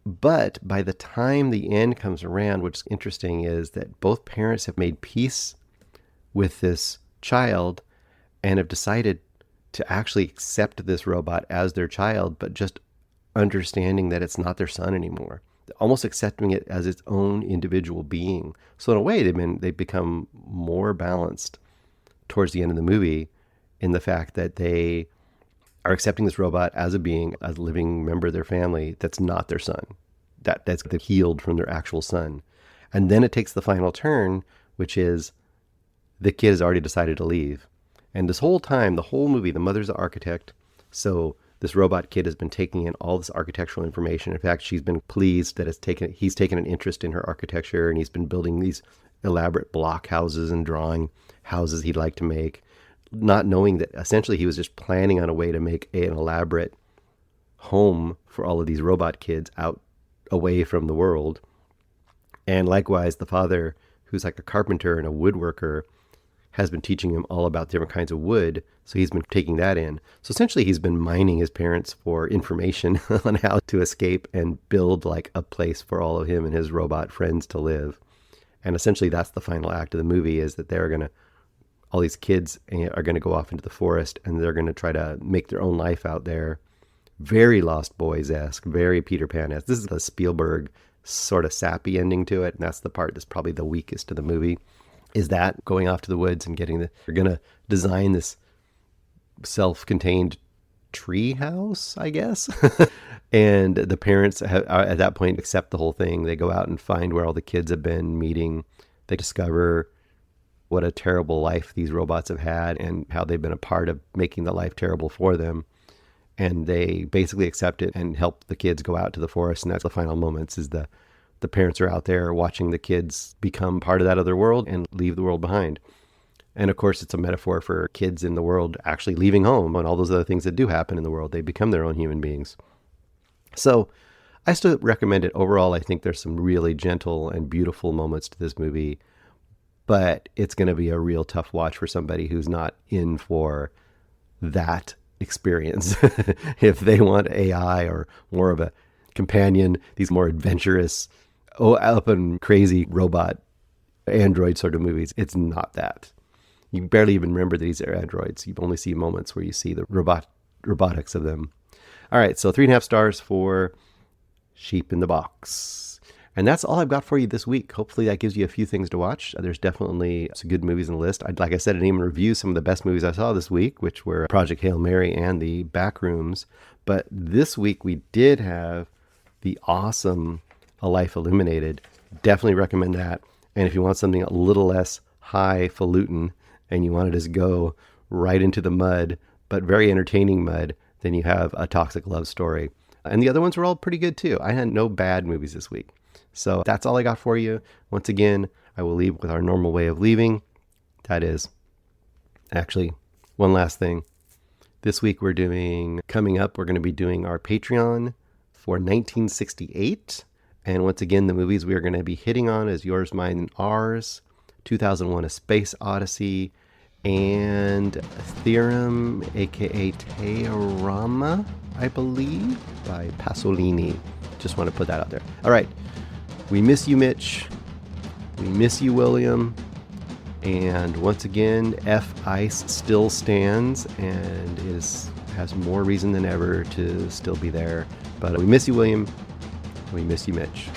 But by the time the end comes around, what's interesting is that both parents have made peace with this child and have decided to actually accept this robot as their child, but just understanding that it's not their son anymore, almost accepting it as its own individual being. So in a way, they've become more balanced towards the end of the movie in the fact that they are accepting this robot as a being, as a living member of their family that's not their son, that's healed from their actual son. And then it takes the final turn, which is the kid has already decided to leave. And this whole time, the whole movie, the mother's an architect. So this robot kid has been taking in all this architectural information. In fact, she's been pleased that he's taken an interest in her architecture, and he's been building these elaborate block houses and drawing houses he'd like to make, not knowing that essentially he was just planning on a way to make an elaborate home for all of these robot kids out away from the world. And likewise, the father, who's like a carpenter and a woodworker, has been teaching him all about different kinds of wood. So he's been taking that in. So essentially he's been mining his parents for information on how to escape and build like a place for all of him and his robot friends to live. And essentially that's the final act of the movie, is that all these kids are going to go off into the forest and they're going to try to make their own life out there. Very Lost Boys-esque, very Peter Pan-esque. This is a Spielberg sort of sappy ending to it. And that's the part that's probably the weakest of the movie, is that going off to the woods and they're going to design this self-contained tree house, I guess. And the parents at that point accept the whole thing. They go out and find where all the kids have been meeting. They discover what a terrible life these robots have had and how they've been a part of making the life terrible for them. And they basically accept it and help the kids go out to the forest. And that's the final moments, is the parents are out there watching the kids become part of that other world and leave the world behind. And of course, it's a metaphor for kids in the world actually leaving home and all those other things that do happen in the world. They become their own human beings. So I still recommend it. Overall, I think there's some really gentle and beautiful moments to this movie, but it's going to be a real tough watch for somebody who's not in for that experience. If they want AI or more of a companion, these more adventurous, up and crazy robot android sort of movies, it's not that. You barely even remember that these are androids. You only see moments where you see the robotics of them. All right, so 3.5 stars for Sheep in the Box. And that's all I've got for you this week. Hopefully that gives you a few things to watch. There's definitely some good movies in the list. Like I said, I didn't even review some of the best movies I saw this week, which were Project Hail Mary and The Backrooms. But this week we did have the awesome A Life Illuminated. Definitely recommend that. And if you want something a little less highfalutin and you want to just go right into the mud, but very entertaining mud, then you have A Toxic Love Story. And the other ones were all pretty good too. I had no bad movies this week. So that's all I got for you. Once again, I will leave with our normal way of leaving. That is, actually, one last thing. This week coming up, we're going to be doing our Patreon for 1968. And once again, the movies we are going to be hitting on is Yours, Mine, and Ours, 2001: A Space Odyssey, and Theorem, aka Teorama, I believe, by Pasolini. Just want to put that out there. All right. We miss you, Mitch. We miss you, William. And once again, F-Ice still stands and has more reason than ever to still be there. But we miss you, William. We miss you, Mitch.